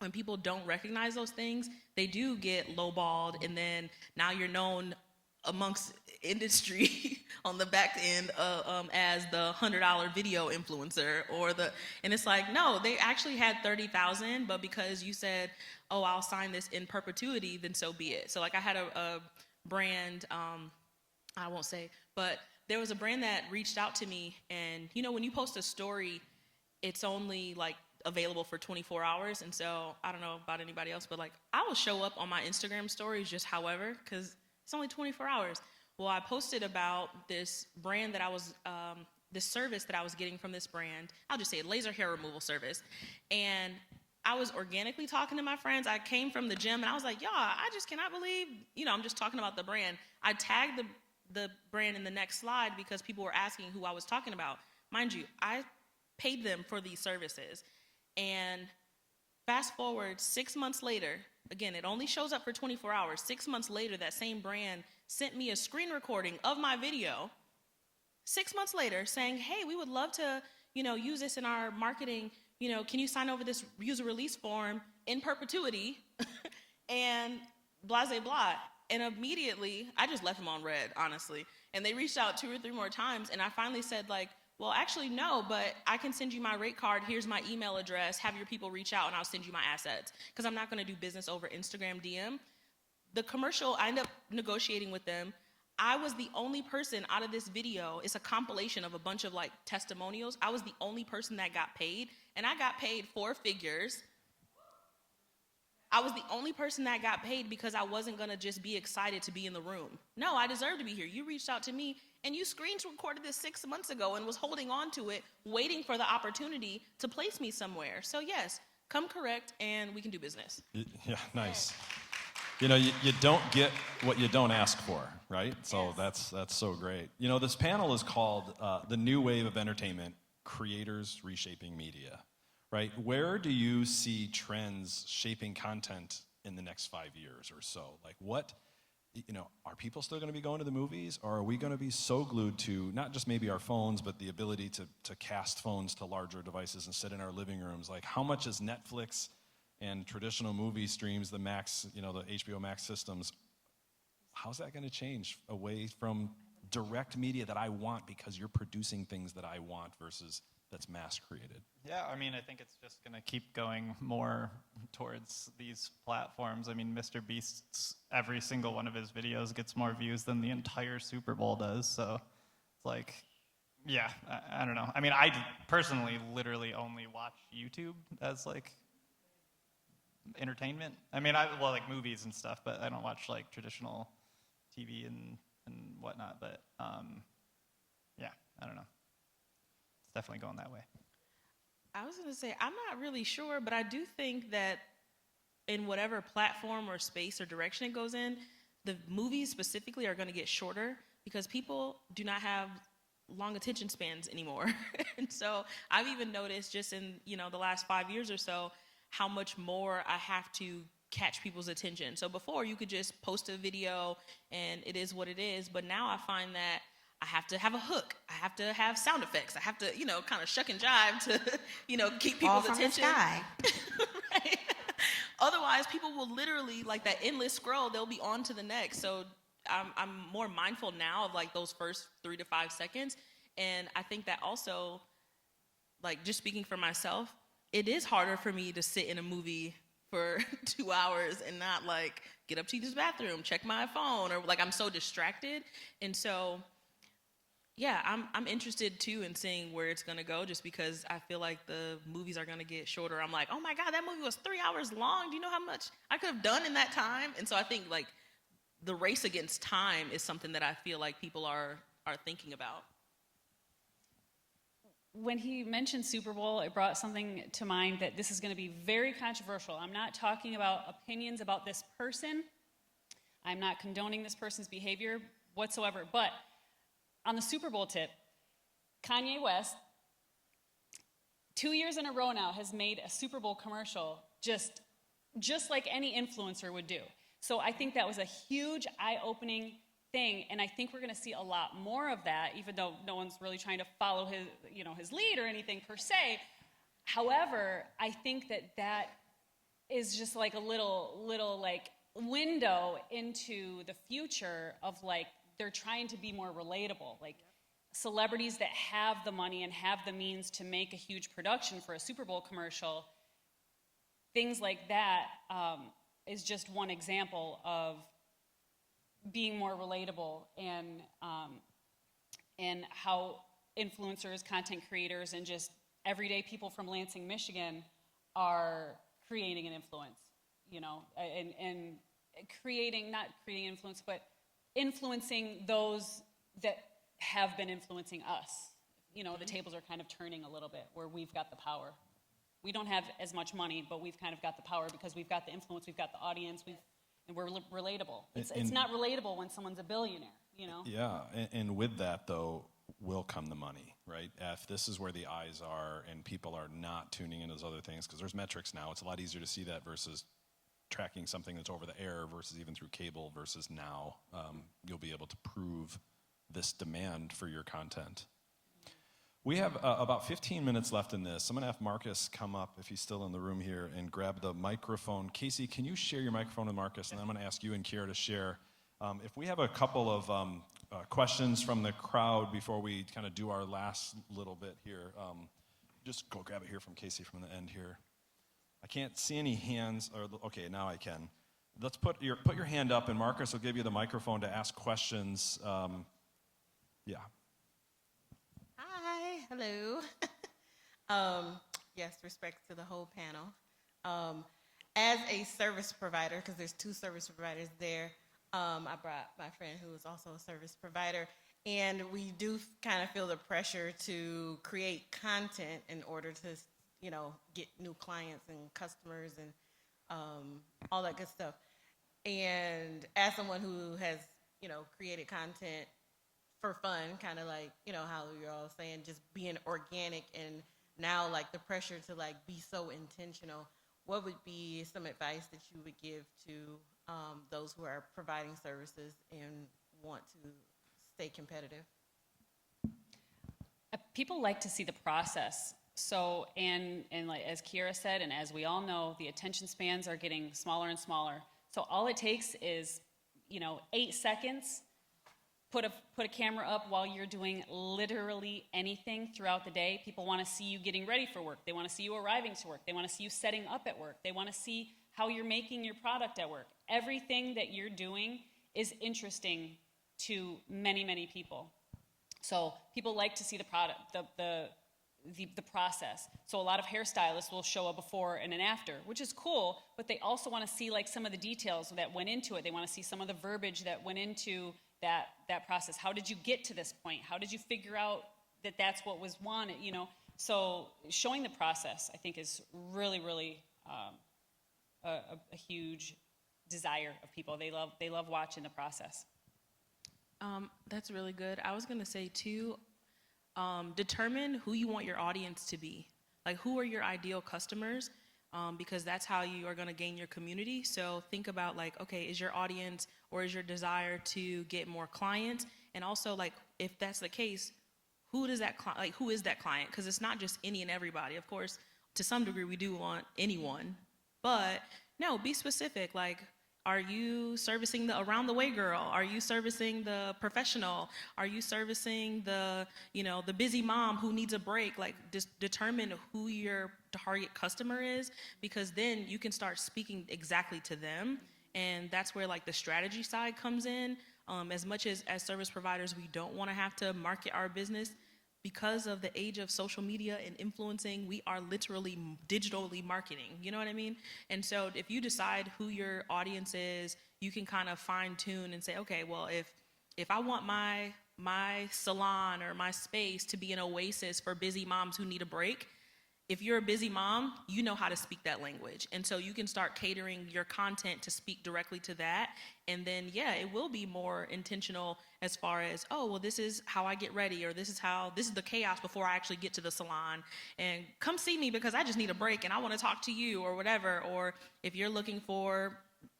when people don't recognize those things, they do get lowballed, and then now you're known amongst industry on the back end as the $100 video influencer and it's like, no, they actually had 30,000, but because you said, oh, I'll sign this in perpetuity, then so be it. So like I had a brand, I won't say, but there was a brand that reached out to me, and you know, when you post a story, it's only like available for 24 hours. And so I don't know about anybody else, but like I will show up on my Instagram stories just however, because it's only 24 hours. Well, I posted about this brand that I was, this service that I was getting from this brand. I'll just say it, laser hair removal service. And I was organically talking to my friends. I came from the gym and I was like, y'all, I just cannot believe, you know, I'm just talking about the brand. I tagged the brand in the next slide because people were asking who I was talking about. Mind you, I paid them for these services. And fast forward 6 months later, again, it only shows up for 24 hours. 6 months later, that same brand sent me a screen recording of my video 6 months later saying, hey, we would love to, you know, use this in our marketing. You know, can you sign over this user release form in perpetuity and blah, blah, blah. And immediately, I just left them on red, honestly. And they reached out 2 or 3 more times. And I finally said, like, well, actually, no, but I can send you my rate card. Here's my email address. Have your people reach out, and I'll send you my assets. Because I'm not going to do business over Instagram DM. The commercial, I ended up negotiating with them. I was the only person out of this video. It's a compilation of a bunch of, like, testimonials. I was the only person that got paid, and I got paid 4 figures. I was the only person that got paid because I wasn't gonna just be excited to be in the room. No, I deserve to be here. You reached out to me and you screen recorded this 6 months ago and was holding on to it, waiting for the opportunity to place me somewhere. So yes, come correct and we can do business. Yeah, nice. You know, you don't get what you don't ask for, right? So that's so great. You know, this panel is called The New Wave of Entertainment, Creators Reshaping Media, right? Where do you see trends shaping content in the next 5 years or so? Like what, you know, are people still gonna be going to the movies, or are we gonna be so glued to not just maybe our phones, but the ability to cast phones to larger devices and sit in our living rooms? Like how much is Netflix and traditional movie streams, the Max, you know, the HBO Max systems, how's that gonna change away from direct media that I want because you're producing things that I want versus that's mass created? Yeah, I mean, I think it's just going to keep going more towards these platforms. I mean, Mr. Beast's, every single one of his videos gets more views than the entire Super Bowl does. So it's like, yeah, I don't know. I mean, I personally literally only watch YouTube as like entertainment. I mean, well, like movies and stuff, but I don't watch like traditional TV and whatnot. But yeah, I don't know. It's definitely going that way. I was gonna say, I'm not really sure, but I do think that in whatever platform or space or direction it goes in, the movies specifically are gonna get shorter because people do not have long attention spans anymore. And so I've even noticed just in, you know, the last 5 years or so, how much more I have to catch people's attention. So before you could just post a video and it is what it is, but now I find that I have to have a hook. I have to have sound effects. I have to, you know, kind of shuck and jive to, you know, keep people's attention. Right. Otherwise, people will literally, like that endless scroll, they'll be on to the next. So I'm more mindful now of like those first 3 to 5 seconds. And I think that also, like just speaking for myself, it is harder for me to sit in a movie for 2 hours and not like get up to use the bathroom, check my phone, or like I'm so distracted. And so yeah, I'm interested too in seeing where it's gonna go, just because I feel like the movies are gonna get shorter. I'm like, oh my God, that movie was 3 hours long. Do you know how much I could have done in that time? And so I think like the race against time is something that I feel like people are thinking about. When he mentioned Super Bowl, it brought something to mind that this is going to be very controversial. I'm not talking about opinions about this person. I'm not condoning this person's behavior whatsoever. But on the Super Bowl tip, Kanye West, 2 years in a row now, has made a Super Bowl commercial just like any influencer would do. So I think that was a huge eye-opening thing, and I think we're going to see a lot more of that, even though no one's really trying to follow his, you know, his lead or anything per se. However, I think that is just like a little like window into the future of like they're trying to be more relatable. Like celebrities that have the money and have the means to make a huge production for a Super Bowl commercial, things like that is just one example of being more relatable, and how influencers, content creators, and just everyday people from Lansing, Michigan are creating an influence, you know, and creating, not creating influence, but influencing those that have been influencing us. You know, the tables are kind of turning a little bit where we've got the power. We don't have as much money, but we've kind of got the power because we've got the influence, we've got the audience, and we're relatable. It's not relatable when someone's a billionaire, you know? Yeah, and with that, though, will come the money, right? If this is where the eyes are and people are not tuning into those other things, because there's metrics now, it's a lot easier to see that versus tracking something that's over the air versus even through cable versus now. You'll be able to prove this demand for your content. We have about 15 minutes left in this. I'm going to have Marcus come up, if he's still in the room here, and grab the microphone. Casey, can you share your microphone with Marcus? And then I'm going to ask you and Kierra to share. If we have a couple of questions from the crowd before we kind of do our last little bit here, just go grab it here from Casey from the end here. I can't see any hands. Okay, now I can. Let's put your hand up, and Marcus will give you the microphone to ask questions. Yeah. Hi, hello. Yes, respect to the whole panel. as a service provider, because there's two service providers there, I brought my friend who is also a service provider, and we do kind of feel the pressure to create content in order to, get new clients and customers and all that good stuff. And as someone who has, created content for fun, kind of like, how you're all saying, just being organic, and now like the pressure to like be so intentional, what would be some advice that you would give to those who are providing services and want to stay competitive? People like to see the process. So, and like as Kierra said, and as we all know, the attention spans are getting smaller and smaller. So all it takes is, 8 seconds. Put a camera up while you're doing literally anything throughout the day. People want to see you getting ready for work. They want to see you arriving to work. They want to see you setting up at work. They want to see how you're making your product at work. Everything that you're doing is interesting to many, many people. So people like to see the product, the process. So a lot of hairstylists will show a before and an after, which is cool, but they also want to see like some of the details that went into it. They want to see some of the verbiage that went into that process. How did you get to this point? How did you figure out that that's what was wanted, So showing the process, I think, is really, really a huge desire of people. They love watching the process. That's really good. I was gonna say too, determine who you want your audience to be. Like, who are your ideal customers? Because that's how you are gonna gain your community. So think about like, okay, is your audience or is your desire to get more clients? And also like, if that's the case, who is that client? Because it's not just any and everybody. Of course, to some degree, we do want anyone, but no, be specific. Like, are you servicing the around the way girl? Are you servicing the professional? Are you servicing the, the busy mom who needs a break? Like, just determine who your target customer is, because then you can start speaking exactly to them. And that's where like the strategy side comes in. As much as service providers, we don't want to have to market our business. Because of the age of social media and influencing, we are literally digitally marketing, you know what I mean? And so if you decide who your audience is, you can kind of fine tune and say, okay, well, if I want my salon or my space to be an oasis for busy moms who need a break, if you're a busy mom, you know how to speak that language. And so you can start catering your content to speak directly to that. And then, yeah, it will be more intentional as far as, oh, well, this is how I get ready, or this is the chaos before I actually get to the salon. And come see me because I just need a break and I want to talk to you, or whatever. Or if you're looking for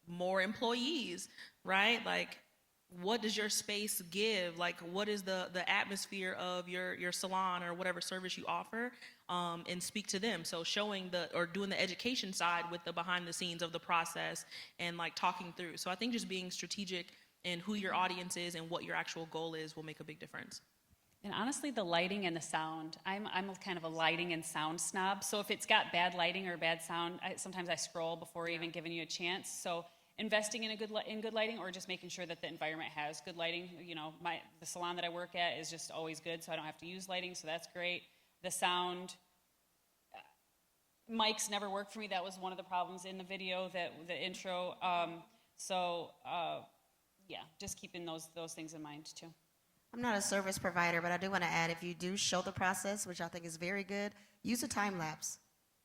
more employees, right? Like, what does your space give? Like, what is the atmosphere of your salon or whatever service you offer, and speak to them. So showing doing the education side with the behind the scenes of the process and like talking through. So I think just being strategic in who your audience is and what your actual goal is will make a big difference. And honestly, the lighting and the sound, I'm kind of a lighting and sound snob. So if it's got bad lighting or bad sound, sometimes I scroll before even giving you a chance. So investing in good lighting, or just making sure that the environment has good lighting. The salon that I work at is just always good, so I don't have to use lighting, so that's great. The sound, mics never work for me. That was one of the problems in the video, the intro. Just keeping those things in mind too. I'm not a service provider, but I do want to add, if you do show the process, which I think is very good, use a time lapse.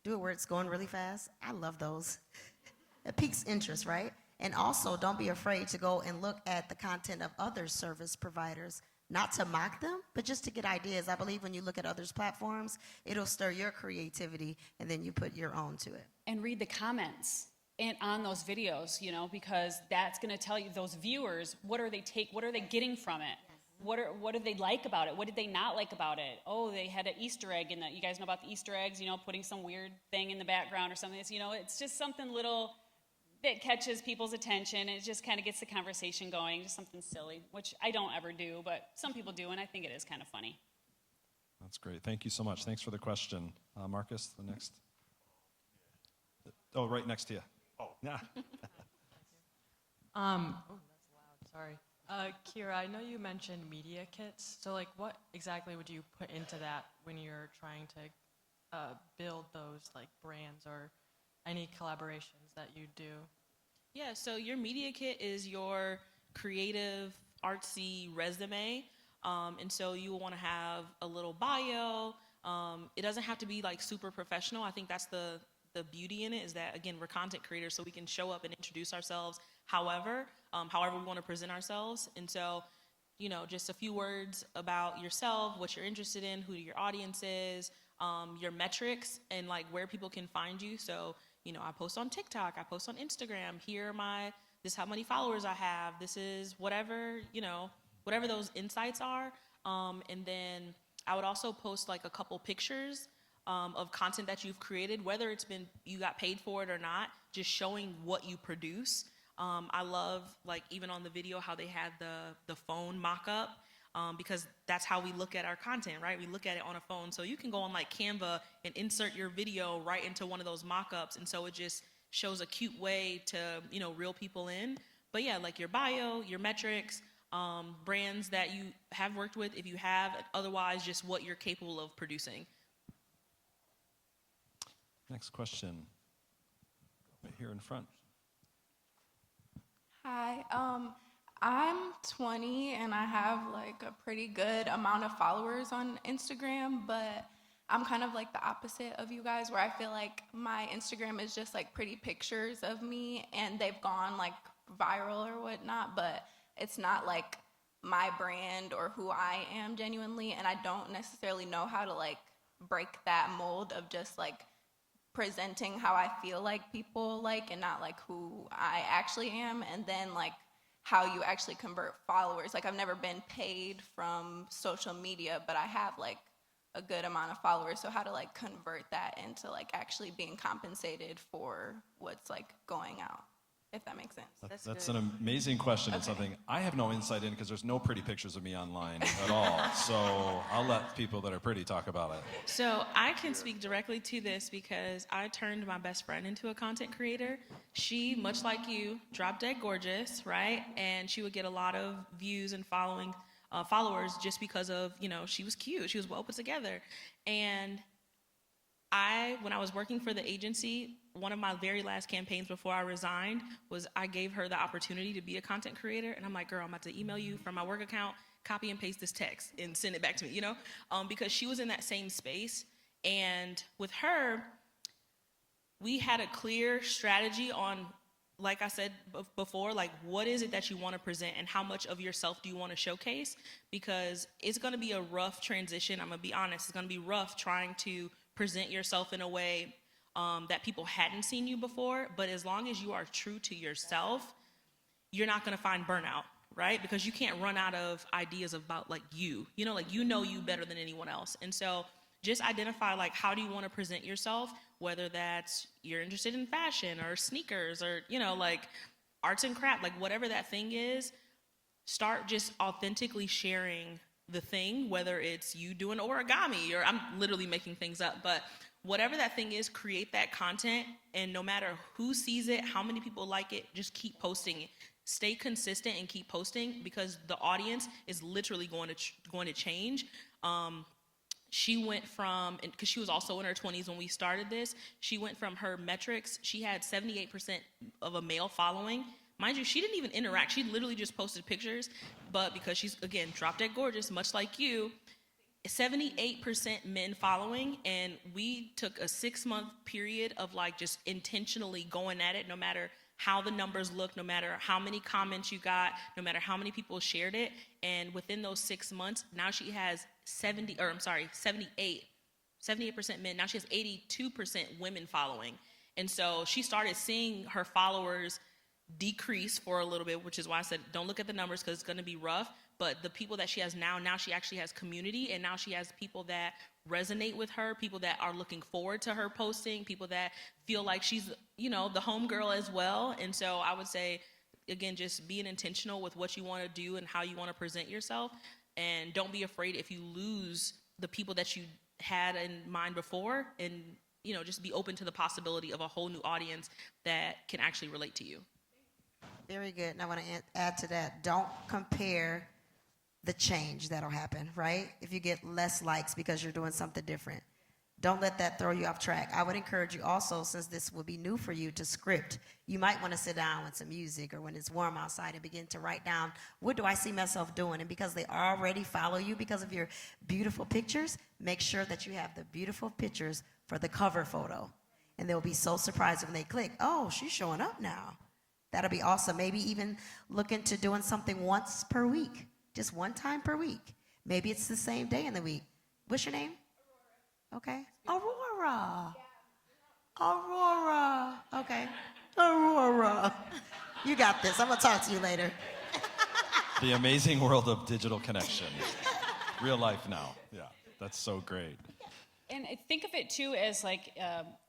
Do it where it's going really fast. I love those. It piques interest, right? And also, don't be afraid to go and look at the content of other service providers, not to mock them, but just to get ideas. I believe when you look at others' platforms, it'll stir your creativity, and then you put your own to it. And read the comments on those videos, because that's going to tell you, those viewers, what are they getting from it? What did they like about it? What did they not like about it? Oh, they had an Easter egg in that. You guys know about the Easter eggs, putting some weird thing in the background or something. It's just something little that catches people's attention. It just kind of gets the conversation going, just something silly, which I don't ever do, but some people do, and I think it is kind of funny. That's great. Thank you so much. Thanks for the question. Marcus, the next. Oh, right next to you. Oh, yeah. Oh, that's loud. Sorry. Kierra, I know you mentioned media kits. So, like, what exactly would you put into that when you're trying to build those, like, brands or any collaborations that you do? Yeah, so your media kit is your creative, artsy resume. And so you will want to have a little bio. It doesn't have to be like super professional. I think that's the beauty in it, is that, again, we're content creators, so we can show up and introduce ourselves however we want to present ourselves. And so, just a few words about yourself, what you're interested in, who your audience is, your metrics, and like where people can find you. So, I post on TikTok, I post on Instagram. This is how many followers I have. This is whatever those insights are. And then I would also post like a couple pictures of content that you've created, whether you got paid for it or not, just showing what you produce. I love, like, even on the video, how they had the phone mock-up, because that's how we look at our content, right? We look at it on a phone. So you can go on like Canva and insert your video right into one of those mock-ups. And so it just shows a cute way to, reel people in. But yeah, like your bio, your metrics, brands that you have worked with, if you have, otherwise just what you're capable of producing. Next question. Right here in front. Hi, I'm 20 and I have like a pretty good amount of followers on Instagram, but I'm kind of like the opposite of you guys, where I feel like my Instagram is just like pretty pictures of me and they've gone like viral or whatnot, but it's not like my brand or who I am genuinely, and I don't necessarily know how to like break that mold of just like presenting how I feel like people like, and not like who I actually am, and then like how you actually convert followers. Like, I've never been paid from social media, but I have like a good amount of followers, so how to like convert that into like actually being compensated for what's like going out, if that makes sense. That's an amazing question. It's something I have no insight in, because there's no pretty pictures of me online at all. So I'll let people that are pretty talk about it. So I can speak directly to this because I turned my best friend into a content creator. She, much like you, drop dead gorgeous, right? And she would get a lot of views and followers just because of, she was cute, she was well put together. And when I was working for the agency, one of my very last campaigns before I resigned was I gave her the opportunity to be a content creator. And I'm like, girl, I'm about to email you from my work account, copy and paste this text and send it back to me, because she was in that same space. And with her, we had a clear strategy on, like I said before, like, what is it that you want to present and how much of yourself do you want to showcase? Because it's going to be a rough transition. I'm going to be honest. It's going to be rough trying to present yourself in a way that people hadn't seen you before. But as long as you are true to yourself, you're not going to find burnout, right? Because you can't run out of ideas about like you you better than anyone else. And so just identify, like, how do you want to present yourself, whether that's you're interested in fashion or sneakers or, like arts and craft, like whatever that thing is, start just authentically sharing the thing, whether it's you doing origami or I'm literally making things up, but whatever that thing is, create that content, and no matter who sees it, how many people like it, just keep posting it. Stay consistent and keep posting, because the audience is literally going to change. She went from, because she was also in her 20s when we started this, she went from her metrics, she had 78% of a male following. Mind you, she didn't even interact. She literally just posted pictures, but because she's, again, drop dead gorgeous, much like you, 78% men following, and we took a 6-month period of like just intentionally going at it, no matter how the numbers look, no matter how many comments you got, no matter how many people shared it. And within those 6 months, now she has 78% men. Now she has 82% women following. And so she started seeing her followers decrease for a little bit, which is why I said, don't look at the numbers because it's going to be rough. But the people that she has now she actually has community, and now she has people that resonate with her, people that are looking forward to her posting, people that feel like she's, the homegirl as well. And so I would say, again, just being intentional with what you want to do and how you want to present yourself. And don't be afraid if you lose the people that you had in mind before, and, just be open to the possibility of a whole new audience that can actually relate to you. Very good. And I want to add to that, don't compare the change that'll happen, right? If you get less likes because you're doing something different. Don't let that throw you off track. I would encourage you also, since this will be new for you, to script. You might want to sit down with some music or when it's warm outside and begin to write down, what do I see myself doing? And because they already follow you because of your beautiful pictures, make sure that you have the beautiful pictures for the cover photo. And they'll be so surprised when they click, oh, she's showing up now. That'll be awesome. Maybe even look into doing something once per week, just one time per week. Maybe it's the same day in the week. What's your name? Okay. Aurora. Aurora. Okay. Aurora. You got this. I'm going to talk to you later. The amazing world of digital connection. Real life now. Yeah, that's so great. And think of it too as like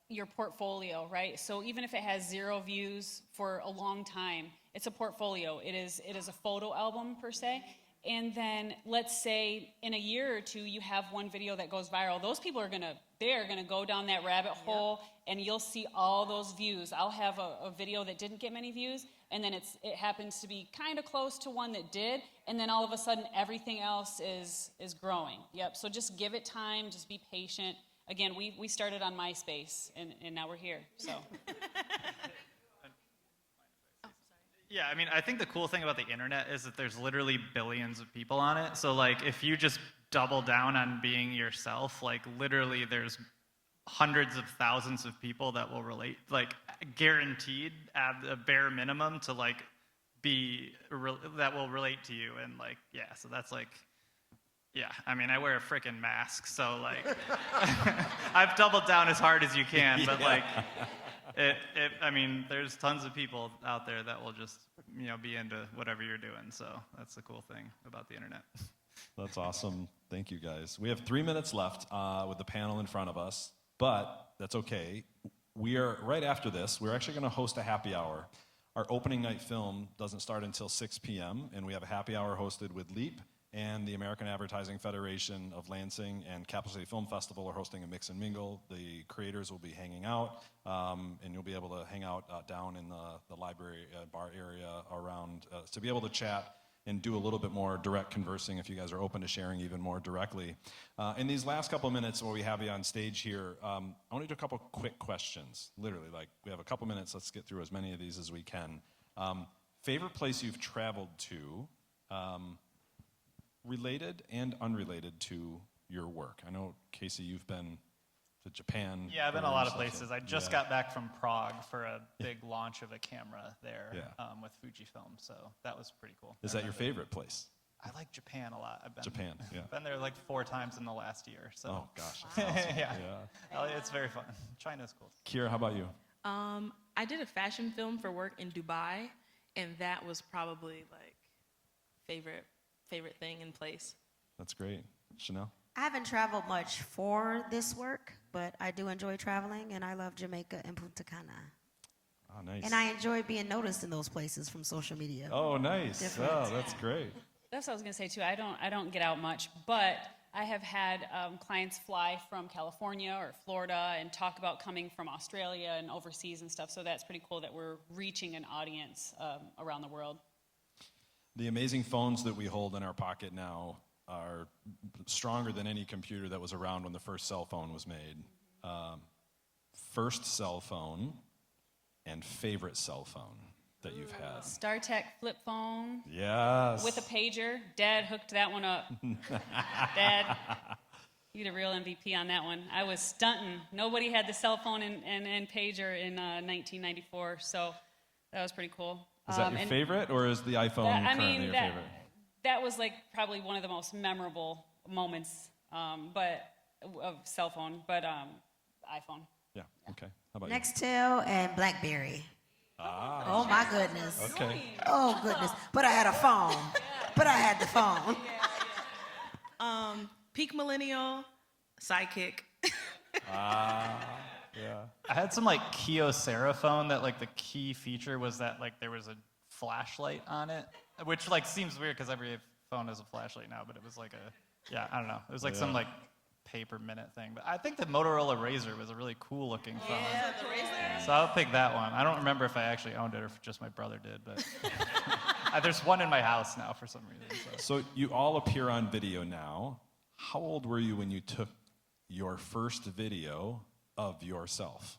your portfolio, right? So even if it has 0 views for a long time, it's a portfolio. It is a photo album per se. And then let's say in a year or two you have one video that goes viral. Those people are gonna go down that rabbit hole, and you'll see all those views. I'll have a video that didn't get many views, and then it happens to be kind of close to one that did, and then all of a sudden everything else is growing. Yep. So just give it time. Just be patient. Again, we started on MySpace, and now we're here. So. Yeah, I mean, I think the cool thing about the internet is that there's literally billions of people on it. So, like, if you just double down on being yourself, like, literally there's hundreds of thousands of people that will relate, like, guaranteed at a bare minimum to, like, that will relate to you. And, like, yeah, so that's, like, yeah, I mean, I wear a frickin' mask, so, like, I've doubled down as hard as you can, but, like... I mean, there's tons of people out there that will just, be into whatever you're doing. So that's the cool thing about the internet. That's awesome. Thank you, guys. We have 3 minutes left with the panel in front of us, but that's okay. We are, right after this, we're actually going to host a happy hour. Our opening night film doesn't start until 6 p.m., and we have a happy hour hosted with LEAP, and the American Advertising Federation of Lansing and Capital City Film Festival are hosting a mix and mingle. The creators will be hanging out, and you'll be able to hang out down in the library bar area around to be able to chat and do a little bit more direct conversing if you guys are open to sharing even more directly. In these last couple minutes while we have you on stage here, I want to do a couple quick questions. Literally, like, we have a couple minutes. Let's get through as many of these as we can. Favorite place you've traveled to, related and unrelated to your work? I know, Casey, you've been to Japan. Yeah, I've been a lot of places. I just got back from Prague for a big launch of a camera there with Fujifilm, so that was pretty cool. Is that your favorite place? I like Japan a lot. I've been Japan, yeah. Been there like 4 times in the last year. So. Oh, gosh. That's awesome. Yeah. It's very fun. China's cool. Kierra, how about you? I did a fashion film for work in Dubai, and that was probably, like, favorite thing in place. That's great. Chanel? I haven't traveled much for this work, but I do enjoy traveling, and I love Jamaica and Punta Cana. Oh, nice. And I enjoy being noticed in those places from social media. Oh, nice. Different. Oh, that's great. That's what I was going to say, too. I don't get out much, but I have had clients fly from California or Florida and talk about coming from Australia and overseas and stuff, so that's pretty cool that we're reaching an audience around the world. The amazing phones that we hold in our pocket now are stronger than any computer that was around when the first cell phone was made. First cell phone and favorite cell phone that you've had? StarTech flip phone. Yes. With a pager. Dad hooked that one up. Dad, you the real MVP on that one. I was stunting. Nobody had the cell phone and pager in 1994, so that was pretty cool. Is that your favorite, or is the iPhone currently your favorite? That was like probably one of the most memorable moments, but of cell phone, but iPhone. Yeah. Okay. How about Nextel and BlackBerry. Ah. Oh my goodness. Okay. Oh goodness. But I had a phone. But I had the phone. Peak millennial, sidekick. Yeah. I had some like Kyocera phone that like the key feature was that like there was a flashlight on it, which like seems weird because every phone has a flashlight now, but it was like I don't know. It was like some like paper minute thing. But I think the Motorola Razr was a really cool looking phone. Yeah, the Razr. So I'll pick that one. I don't remember if I actually owned it or if just my brother did, but there's one in my house now for some reason. So you all appear on video now. How old were you when you took your first video of yourself?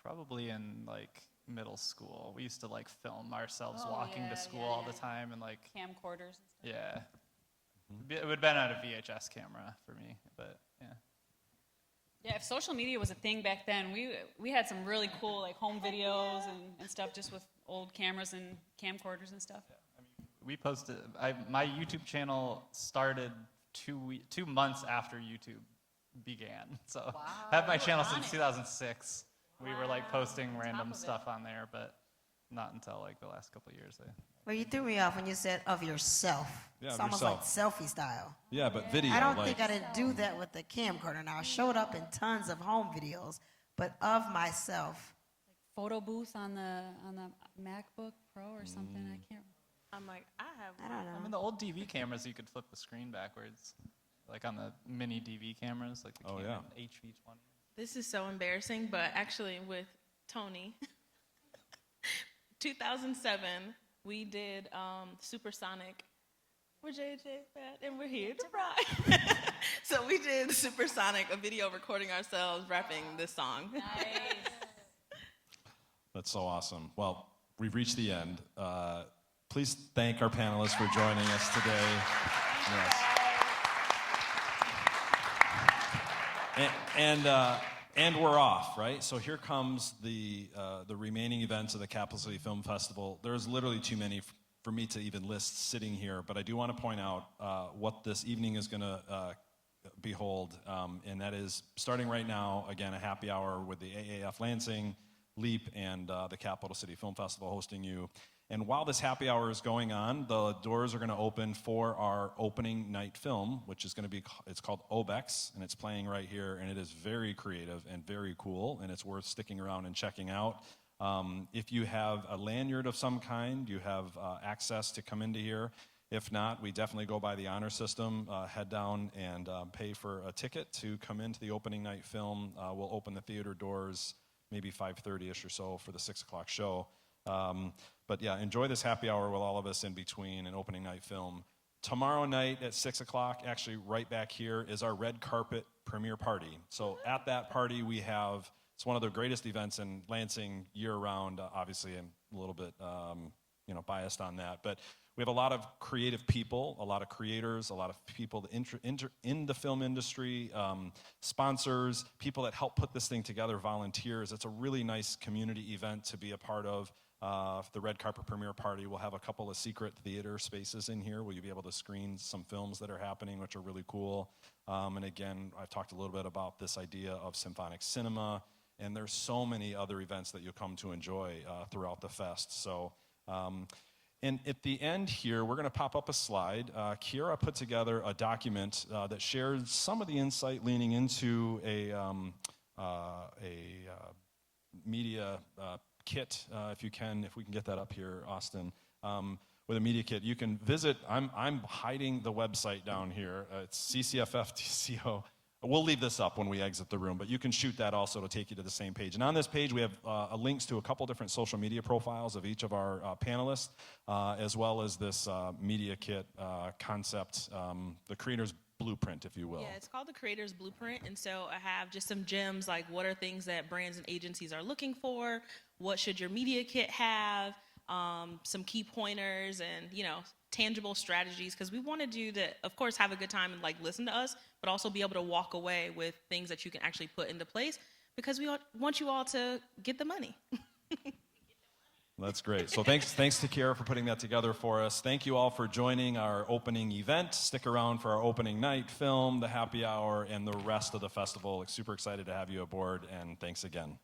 Probably in like middle school. We used to like film ourselves walking to school all the time and like Camcorders and stuff. yeah. It would have been on a VHS camera for me, but yeah. Yeah, if social media was a thing back then, we had some really cool like home videos and stuff just with old cameras and camcorders and stuff. Yeah, I mean, we posted. My YouTube channel started 2 months after YouTube began, so I have my channel since 2006. We were like posting random stuff on there, but not until like the last couple of years. Well, you threw me off when you said of yourself. Yeah, it's of almost yourself. like selfie style. Yeah, but video. I don't like, think I didn't do that with the camcorder. Now, I showed up in tons of home videos, but of myself. Photo booth on the MacBook Pro or something. I can't. I'm like, I don't know. I mean, the old DV cameras, you could flip the screen backwards, like on the mini DV cameras, like the Camron HV20. This is so embarrassing, but actually with Tony, 2007, we did Supersonic. We're JJ Fat, and we're here to rock. So we did Supersonic, a video recording ourselves rapping this song. Nice. That's so awesome. Well, we've reached the end. Please thank our panelists for joining us today. Yes. And we're off, right? So here comes the remaining events of the Capital City Film Festival. There's literally too many for me to even list sitting here, but I do want to point out what this evening is going to behold, and that is starting right now, again, a happy hour with the AAF Lansing, LEAP, and the Capital City Film Festival hosting you. And while this happy hour is going on, the doors are going to open for our opening night film, which is going to be, it's called Obex, and it's playing right here, and it is very creative and very cool, and it's worth sticking around and checking out. If you have a lanyard of some kind, you have access to come into here. If not, we definitely go by the honor system, head down and pay for a ticket to come into the opening night film. We'll open the theater doors maybe 5:30ish or so for the 6 o'clock show. But yeah, enjoy this happy hour with all of us in between an opening night film. Tomorrow night at 6 o'clock, actually right back here, is our red carpet premiere party. So at that party we have, it's one of the greatest events in Lansing year-round. Obviously, I'm a little bit biased on that, but we have a lot of creative people, a lot of creators, a lot of people in the film industry, sponsors, people that help put this thing together, volunteers. It's a really nice community event to be a part of. The red carpet premiere party, we'll have a couple of secret theater spaces in here where you'll be able to screen some films that are happening, which are really cool. And again, I've talked a little bit about this idea of symphonic cinema, and there's so many other events that you'll come to enjoy throughout the fest. So, and at the end here, we're going to pop up a slide. Kierra put together a document that shares some of the insight leaning into a media kit, if we can get that up here, Austin, with a media kit. You can visit, I'm hiding the website down here. It's CCFF.co. We'll leave this up when we exit the room, but you can shoot that also to take you to the same page. And on this page, we have links to a couple different social media profiles of each of our panelists, as well as this media kit concept, the creator's blueprint, if you will. Yeah, it's called the Creator's Blueprint, and so I have just some gems, like what are things that brands and agencies are looking for, what should your media kit have, some key pointers, and tangible strategies, because we wanted you to, of course, have a good time and like listen to us, but also be able to walk away with things that you can actually put into place, because we want you all to get the money. That's great. So thanks to Kierra for putting that together for us. Thank you all for joining our opening event. Stick around for our opening night film, the happy hour, and the rest of the festival. Super excited to have you aboard, and thanks again.